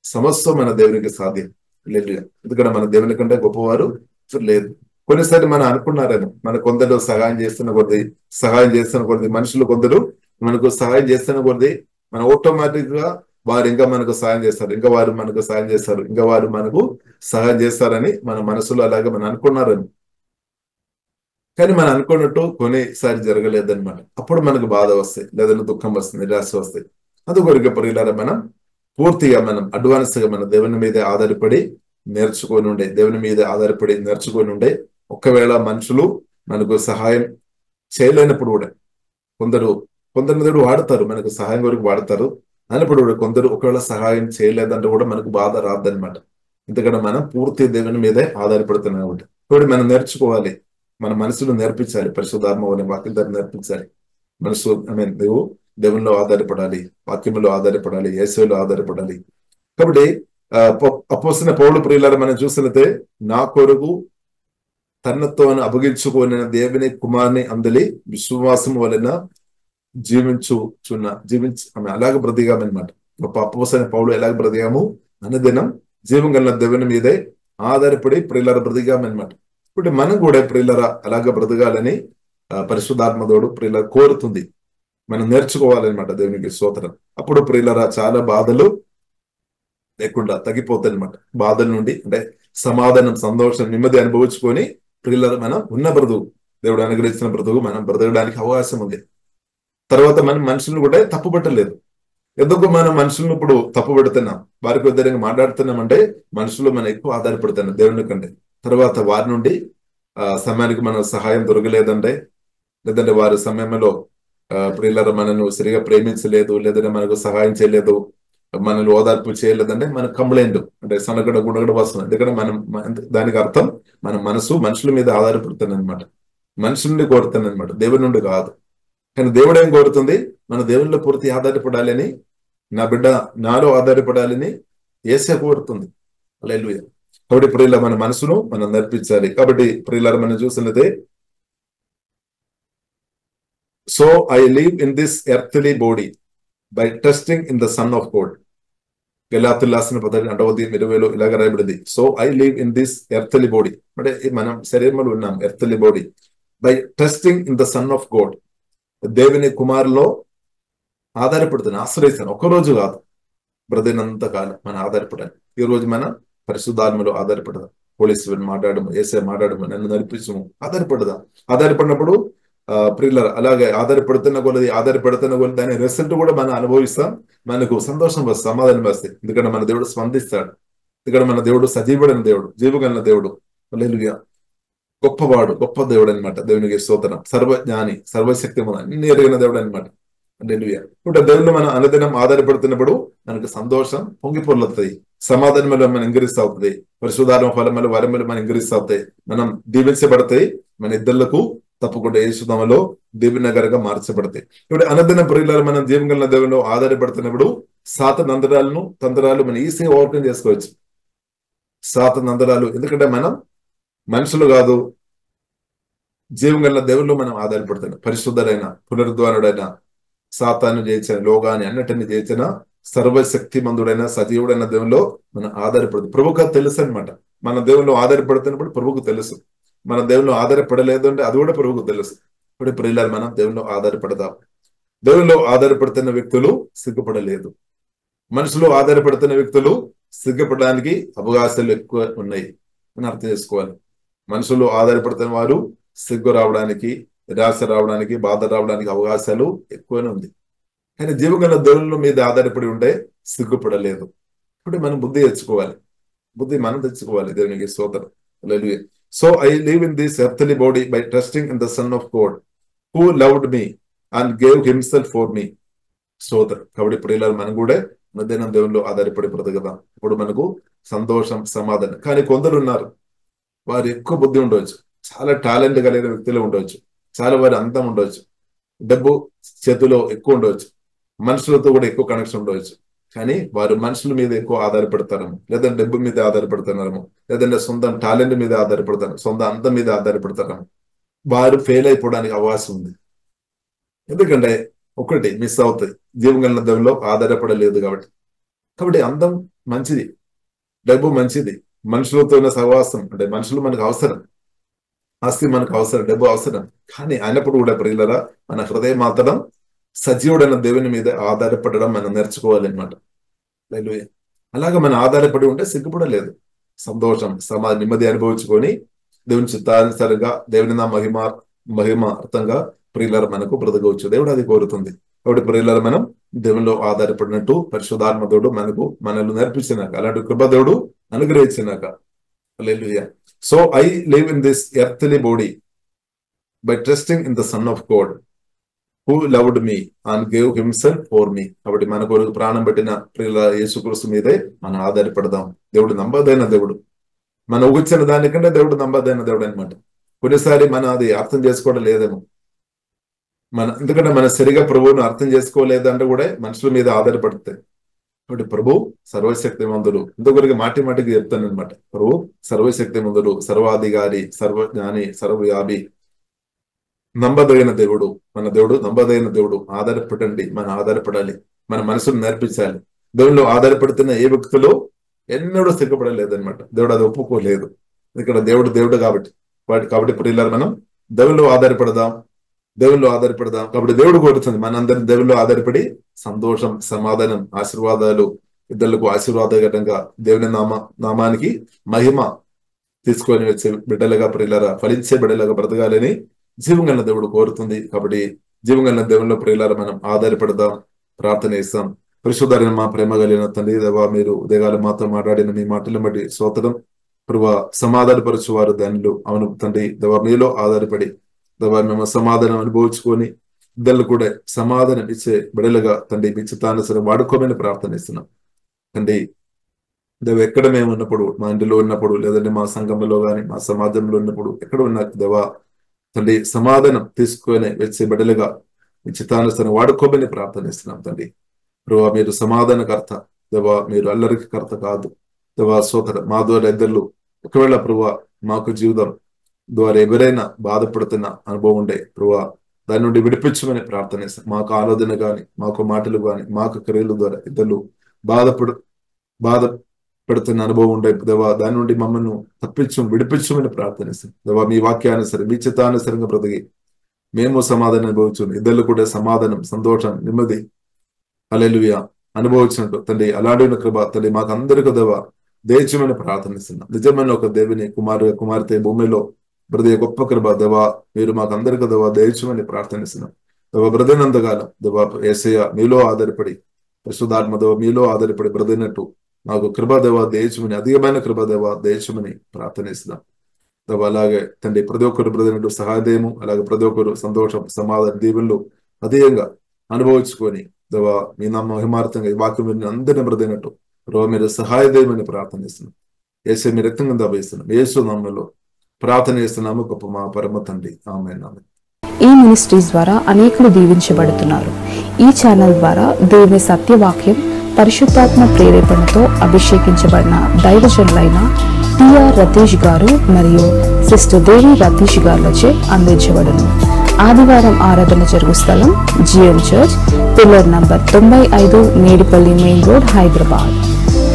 సమస్తం మన దేవునికి సాధ్యం లేదు. ఎందుకంటే మన దేవుని కంటే గొప్పవారు లేదు. కొన్నిసార్లు మనం అనుకున్నారేమో, మన కొందరు సహాయం చేస్తున్న కొద్ది మనుషులు కొందరు మనకు సహాయం చేస్తున్న కొద్ది మన ఆటోమేటిక్ గా వారు ఇంకా మనకు సహాయం చేస్తారు, ఇంకా వారు మనకు సహాయం చేస్తారు, ఇంకా వారు మనకు సహాయం చేస్తారని మన మనసులో అలాగే మనం అనుకున్నారేమో. కానీ మనం అనుకున్నట్టు కొన్నిసారి జరగలేదన్నమాట. అప్పుడు మనకు బాధ వస్తాయి, లేదంటే దుఃఖం వస్తుంది, నిరాశ వస్తాయి. అందుకొరకు ప్రియులారా మనం పూర్తిగా మనం అడ్వాన్స్ గా మన దేవుని మీద ఆధారపడి నేర్చుకొని ఉండే ఒకవేళ మనుషులు మనకు సహాయం చేయలేనప్పుడు కూడా కొందరు దేవుడు వాడతారు, మనకు సహాయం కొరకు వాడతారు అన్నప్పుడు కూడా కొందరు ఒకవేళ సహాయం చేయలేదంటే కూడా మనకు బాధ రాదనమాట. ఎందుకంటే మనం పూర్తి దేవుని మీదే ఆధారపడుతున్నాం కాబట్టి. కాబట్టి మనం నేర్చుకోవాలి, మన మనసును నేర్పించాలి, పరిశుద్ధాత్మ అనే వాక్యం ద్వారా నేర్పించాలి. మనసు దేవునిలో ఆధారపడాలి, వాక్యంలో ఆధారపడాలి, యేసులో ఆధారపడాలి. కాబట్టి అపోస్తలుడైన పౌలు ప్రియులారా మనం చూసినట్లయితే నా కొరకు తనతో అప్పగించుకోని దేవుని కుమారుని అందలి విశ్వాసం వలన ఆమె అలాగే బ్రతికామన్నమాట. గొప్ప అపోస్తలుడైన పౌలు ఎలాగ బ్రతికాము, అనుదినం జీవం గల దేవుని మీదే ఆధారపడి ప్రియులారా బ్రతికామన్నమాట. ఇప్పుడు మనం కూడా ప్రియులారా అలాగ బ్రతకాలని పరిశుద్ధాత్మతోడు ప్రియులారా కోరుతుంది. మనం నేర్చుకోవాలన్నమాట దేవునికి స్తోత్రం. అప్పుడు ప్రియులారా చాలా బాధలు లేకుండా తగ్గిపోతాయి అనమాట. బాధల నుండి అంటే సమాధానం, సంతోషం, నెమ్మది అనుభవించుకొని ప్రియులారా మనం ఉన్న బ్రతుకు, దేవుడు అనుగ్రహించిన బ్రతుకు మనం బ్రతకడానికి అవకాశం ఉంది. తర్వాత మనం మనుషులను కూడా తప్పు పెట్టలేదు. ఎందుకు మనం మనుషులను ఇప్పుడు తప్పు పెడుతున్నాం, వారికి వ్యతిరేకంగా మాట్లాడుతున్నాం అంటే మనుషులు మనం ఎక్కువ ఆధారపడుతున్నాం దేవుని కంటే. తర్వాత వారి నుండి సమయానికి మన సహాయం దొరకలేదంటే, లేదంటే వారి సమయంలో ప్రియులారా మనను సరిగా ప్రేమించలేదు, లేదంటే మనకు సహాయం చేయలేదు, మనల్ని ఓదార్పు చేయలేదంటే మన కంప్లైంట్ అంటే సనగడ గుడగడ వస్తుంది. ఎందుకంటే మనం దానికి అర్థం మన మనసు మనుషుల మీద ఆధారపడుతుంది అనమాట, మనుషుల నుండి కోరుతుంది అనమాట, దేవుడి నుండి కాదు. కానీ దేవుడు ఏం కోరుతుంది, మన దేవునిలో పూర్తి ఆధారపడాలని, నా బిడ్డ నాలో ఆధారపడాలని యేసే కోరుతుంది. హల్లెలూయా. కాబట్టి ప్రియుల మన మనసును మనం నేర్పించాలి. కాబట్టి ప్రియులారా మనం చూసినదే so I live in this earthly body by trusting in the Son of God. గలాతీయులకు రాసిన పత్రిక 20:20 ఇలాగ రాయబడింది. So I live in this earthly body అంటే మనం శరీరంలో ఉన్నాం, earthly body, by trusting in the Son of God. దేవుని కుమారులో ఆధారపడుతున్నాను, ఆశ్రయిస్తాను. ఒక్కరోజు కాదు, బ్రతికినంత కాలం మనం ఆధారపడాలి. ఈ రోజు మనం పరిశుద్ధాత్మలో ఆధారపడదాం. పోలీసు మాట్లాడము, ఏసే మాట్లాడము, నన్ను నడిపించము, ఆధారపడినప్పుడు ప్రియులారా అలాగే ఆధారపడుతున్న కొలది దాని రిజల్ట్ కూడా మనం అనుభవిస్తాం. మనకు సంతోషం వస్తుంది, సమాధానం వస్తుంది. ఎందుకంటే మన దేవుడు స్పందిస్తాడు. ఎందుకంటే మన దేవుడు సజీవుడైన దేవుడు, జీవగల దేవుడు, హల్లెలూయా, గొప్పవాడు, గొప్ప దేవుడు అనమాట. దేవునికి స్తోత్రం. సర్వజ్ఞాని, సర్వశక్తి అన్ని ఎరిగిన దేవుడు అనమాట. హల్లెలూయా. ఇప్పుడు దేవుడు మనం అనుదినం ఆధారపడుతున్నప్పుడు మనకు సంతోషం పొంగి పొర్లుతాయి, సమాధానం మనం ఇంకరిస్తూ అవుతుంది, పరిశుద్ధాత్మ ఫలములు వరములు మనం ఇంకరిస్తూ అవుతాయి, మనం దీవించబడతాయి. మన ఇద్దరులకు తప్పకుండా యేసునామములో దీవెనకరంగా మార్చబడతాయి. ఇప్పుడు అనుదిన ప్రియులారా మనం జీవం గల దేవునిలో ఆధారపడుతున్నప్పుడు సాతాను తంత్రాలు మనం ఈజీగా ఓవర్కమ్ చేసుకోవచ్చు. సాతాను తంత్రాలు, ఎందుకంటే మనం మనుషులు కాదు, జీవం గల దేవుళ్ళు మనం ఆధారపడుతున్నాం. పరిశుద్ధుడైన, పునరుద్ధానుడైన, సాతాను జయించిన, లోకాన్ని అన్నిటిని జయించిన సర్వశక్తి మందుడైన సజీవుడైన దేవుల్లో మనం ఆధారపడుతుంది. ప్రభువుకు తెలుసు అనమాట. మన దేవుల్లో ఆధారపడుతున్నప్పుడు ప్రభువుకు తెలుసు. మన దేవుల్లో ఆధారపడలేదు అంటే అది కూడా ప్రభువుకు తెలుసు. ఇప్పుడు ప్రియులారా మనం దేవుల్లో ఆధారపడదాం. దేవుల్లో ఆధారపడుతున్న వ్యక్తులు సిగ్గుపడలేదు. మనుషులు ఆధారపడుతున్న వ్యక్తులు సిగ్గుపడడానికి అవకాశాలు ఎక్కువ ఉన్నాయి అని అర్థం చేసుకోవాలి. మనుషులు ఆధారపడుతున్న వారు సిగ్గు రావడానికి, నిరాశ రావడానికి, బాధ రావడానికి అవకాశాలు ఎక్కువనే ఉంది. కానీ జీవగల దేవుళ్ళ మీద ఆధారపడి ఉంటే సిగ్గుపడలేదు. ఇప్పుడు మనం బుద్ధి తెచ్చుకోవాలి. దేవునికి స్తోత్రం. Hallelujah. So I live in this earthly body by trusting in the Son of God who loved me and gave himself for me. స్తోత్రం. కాబట్టి ఇప్పుడు మనం కూడా మధ్యాహ్నం దేవుల్లో ఆధారపడి బ్రతకదాం. ఇప్పుడు మనకు సంతోషం, సమాధానం. కానీ కొందరు ఉన్నారు, వారు ఎక్కువ బుద్ధి ఉండవచ్చు, చాలా టాలెంట్ కలిగిన వ్యక్తులు ఉండవచ్చు, చాలా వారి అంతం ఉండవచ్చు, డబ్బు చేతిలో ఎక్కువ ఉండవచ్చు, మనుషులతో కూడా ఎక్కువ కనెక్షన్ ఉండవచ్చు. కానీ వారు మనుషుల మీద ఎక్కువ ఆధారపడతారేమో, లేదంటే డబ్బు మీద ఆధారపడతారేమో, లేదంటే సొంత టాలెంట్ మీద ఆధారపడతారు, సొంత అందం మీద ఆధారపడతారేమో. వారు ఫెయిల్ అయిపోవడానికి అవకాశం ఉంది. ఎందుకంటే ఒకటి మిస్ అవుతుంది, జీవగల దేవుల్లో ఆధారపడలేదు కాబట్టి అందం మంచిది, డబ్బు మంచిది, మనుషులతో ఉన్న సహవాసం, అంటే మనుషులు మనకు అవసరం, ఆస్తి మనకు అవసరం, డబ్బు అవసరం. కానీ అయినప్పుడు కూడా ప్రియులరా మన హృదయం మాత్రం సజీవుడైన దేవుని మీద ఆధారపడడం మనం నేర్చుకోవాలన్నమాట. అలాగే మనం ఆధారపడి ఉంటే సిగ్గుపడలేదు, సంతోషం, సమాధి, నెమ్మది అనుభవించుకొని దేవుని చిత్తానుసారంగా దేవుని నా మహిమార్థంగా ప్రియులరా మనకు బ్రతకవచ్చు. దేవుడు అది కోరుతుంది. కాబట్టి ప్రియులరా మనం దేవునిలో ఆధారపడినట్టు పరిశుద్ధాత్మ దేవుడు మనల్ని నేర్పించినాక, అలాంటి కృప దేవుడు అనుగ్రహించినాక. హల్లెలూయా. So I live in this earthly body by trusting in the Son of God who loved me and gave himself for me. కాబట్టి మన కొరకు ప్రాణం పెట్టిన ప్రియుల యేసుక్రీస్తు మీదే మనం ఆధారపడదాం. దేవుడు నమ్మదైన దేవుడు. మనం ఊహించిన దానికంటే దేవుడు నమ్మదైన దేవుడు అనమాట. కొన్నిసారి మనం అది అర్థం చేసుకోవడం లేదేమో, ఎందుకంటే మనం సరిగా ప్రభువును అర్థం చేసుకోలేదంటే కూడా మనుషుల మీద ఆధారపడతాయి. కాబట్టి ప్రభు సర్వశక్తిమంతుడు, ఇంకొకరికి మాటికి చెప్తాను అనమాట. ప్రభు సర్వశక్తిమంతుడు, సర్వాధికారి, సర్వజ్ఞాని, సర్వవ్యాపి, నమ్మదగిన దేవుడు. మన దేవుడు నమ్మదగిన దేవుడు. ఆధారపడండి, మనం ఆధారపడాలి, మన మనసును నేర్పించాలి. దేవుళ్ళు ఆధారపడుతున్న ఏ వ్యక్తులు ఎన్నడూ సిగ్గుపడలేదన్నమాట. దేవుడు అది ఒప్పుకోలేదు. ఇక్కడ దేవుడు కాబట్టి ప్రియులారా మనం దేవుళ్ళు ఆధారపడదాం. కాబట్టి దేవుడు కోరుతుంది మనందరం దేవుళ్ళు ఆధారపడి సంతోషం, సమాధానం, ఆశీర్వాదాలు, ఇద్దరులకు ఆశీర్వాదకరంగా దేవుని నామానికి మహిమ తీసుకొని వచ్చే బిడ్డలుగా ప్రియులారా, ఫలించే బిడ్డలుగా బ్రతకాలని జీవంగల దేవుడు కోరుతుంది. కాబట్టి జీవంగల దేవుల్లో ప్రియులారా మనం ఆధారపడదాం, ప్రార్థన చేస్తాం. పరిశుద్ధమైన మా ప్రేమ కలిగిన తండ్రి దేవా, మీరు ఉదయగాలు మాతో మాట్లాడిన మీ మాటలను బట్టి స్తోత్రం. ప్రభువా, సమాధానపరచు వారు దానిలో అవును తండ్రి దేవా, మీలో ఆధారపడి దేవా మేము సమాధానం అనుభవించుకొని ఇద్దరు కూడా సమాధానం ఇచ్చే బిడలుగా తండ్రి మీ చిత్తానుసరం వాడుకోమని ప్రార్థన ఇస్తున్నాం తండ్రి. దేవ ఎక్కడ మేము ఉన్నప్పుడు, మా ఇంటిలో ఉన్నప్పుడు, లేదంటే మా సంఘంలో కానీ మా సమాజంలో ఉన్నప్పుడు ఎక్కడ ఉన్న దేవా తండ్రి సమాధానం తీసుకొని వచ్చే బిడలుగా మీ చిత్తానుసరం వాడుకోమని ప్రార్థన ఇస్తున్నాం తండ్రి. ప్రభువా, మీరు సమాధానకర్త దేవా, మీరు అల్లరికి కర్త కాదు దేవా. సోదర మా ద్వారా ఇద్దరు ఒకవేళ ప్రభువా మాకు జీవితం ద్వారా ఎవరైనా బాధపడుతున్న అనుభవం ఉండే ప్రభువా, దాని నుండి విడిపించమని ప్రార్థన చేస్తాం. మాకు ఆలోచన కానీ, మాకు మాటలు కానీ, మాకు క్రియల ద్వారా ఇద్దరు బాధపడుతున్న అనుభవం ఉండే దేవా, దాని నుండి మమ్మల్ని విడిపించమని ప్రార్థనిస్తాం దేవా. మీ వాక్యానుసరి, మీ చిత్తానుసరంగా బ్రతికి మేము సమాధానం అనుభవించు, ఇద్దరు కూడా సమాధానం, సంతోషం, నెమ్మది హల్లెలూయా అనుభవించినట్టు తండ్రి అలాంటి కృప తండ్రి మాకు అందరికీ దేవా దయచేయమని ప్రార్థనిస్తున్నాం. నిజమైన ఒక దేవుని కుమార్తె భూమిలో బ్రదే గొప్ప కృప దేవా, మీరు మాకు అందరికీ దేవా దయచేయమని ప్రార్థనిస్తున్నాం దేవా. బ్రదనంతకాలం దేవా యేసయ్య మీలో ఆధారపడి, పరిశుద్ధాత్మ దేవ మీలో ఆధారపడి బ్రదినట్టు మాకు కృప దేవా దయచేయమని, అధికమైన కృప దేవా దయచేయమని ప్రార్థనిస్తున్నాం దేవా. అలాగే తండ్రి ప్రతి ఒక్కరు బ్రదినట్టు సహాయదేము, అలాగే ప్రతి ఒక్కరు సంతోషం, సమాధానం, దీవుల్లో అధికంగా అనుభవించుకొని దేవా మీ నామ మహిమార్థంగా ఈ వాక్యం మీరు అందరిని బ్రదినట్టు ప్రభు మీరు సహాయదేమని ప్రార్థనిస్తున్నాం. యేసు మీ రక్తంగా దబాయిస్తున్నాం, యేసు నామములో ప్రార్థన చేస్తున్నాము గొప్ప మా పరమ తండ్రి, ఆమేన్. ఈ మినిస్ట్రీస్ ద్వారా అనేకులు దీవించబడుతున్నారు. ఈ ఛానల్ ద్వారా దేవుని సత్యవాక్యం పరిశుద్ధాత్మ ప్రేరేపణతో అభిషేకించబడిన దైవజనులైన టిఆర్ రతీష్ గారు మరియు సిస్టర్ దేవి రతీష్ గారులచే అందించబడును. ఆదివారం ఆరాధన జరుగు స్థలం GM church, pillar number 95, Medipally main road, Hyderabad.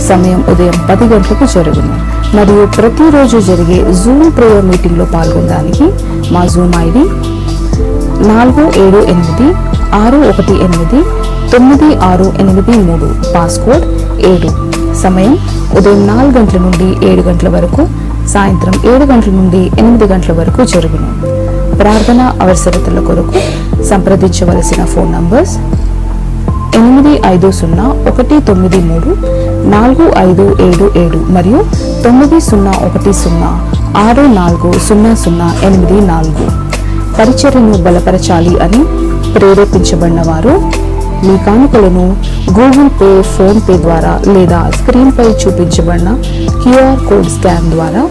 సమయం ఉదయం 10 గంటలకు జరుగును. మరియు ప్రతిరోజు జరిగే జూమ్ ప్రేయర్ మీటింగ్ లో పాల్గొనడానికి మా జూమ్ ఐడి 478-618-9683, పాస్కోడ్ 7. సమయం ఉదయం 4 గంటల నుండి 7 గంటల వరకు, సాయంత్రం 7 గంటల నుండి 8 గంటల వరకు జరుగును. ప్రార్థన అవసరతల కొరకు సంప్రదించవలసిన ఫోన్ నంబర్స్ 8501934577 మరియు 9010640084. పరిచర్యను బలపరచాలి అని ప్రేరేపించబడిన వారు మీ కానుకలను గూగుల్ పే, ఫోన్ పే ద్వారా లేదా స్క్రీన్ పై చూపించబడిన QR కోడ్ స్కాన్ ద్వారా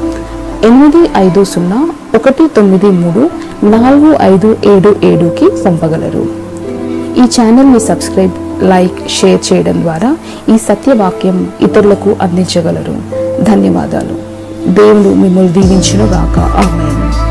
8501934577కి పంపగలరు. ఈ ఛానల్ ని సబ్స్క్రైబ్ లైక్, షేర్ చేయడం ద్వారా ఈ సత్యవాక్యం ఇతరులకు అందించగలరు. ధన్యవాదాలు. దేవుడు మిమ్మల్ని దీవించును గాక. ఆమేన్.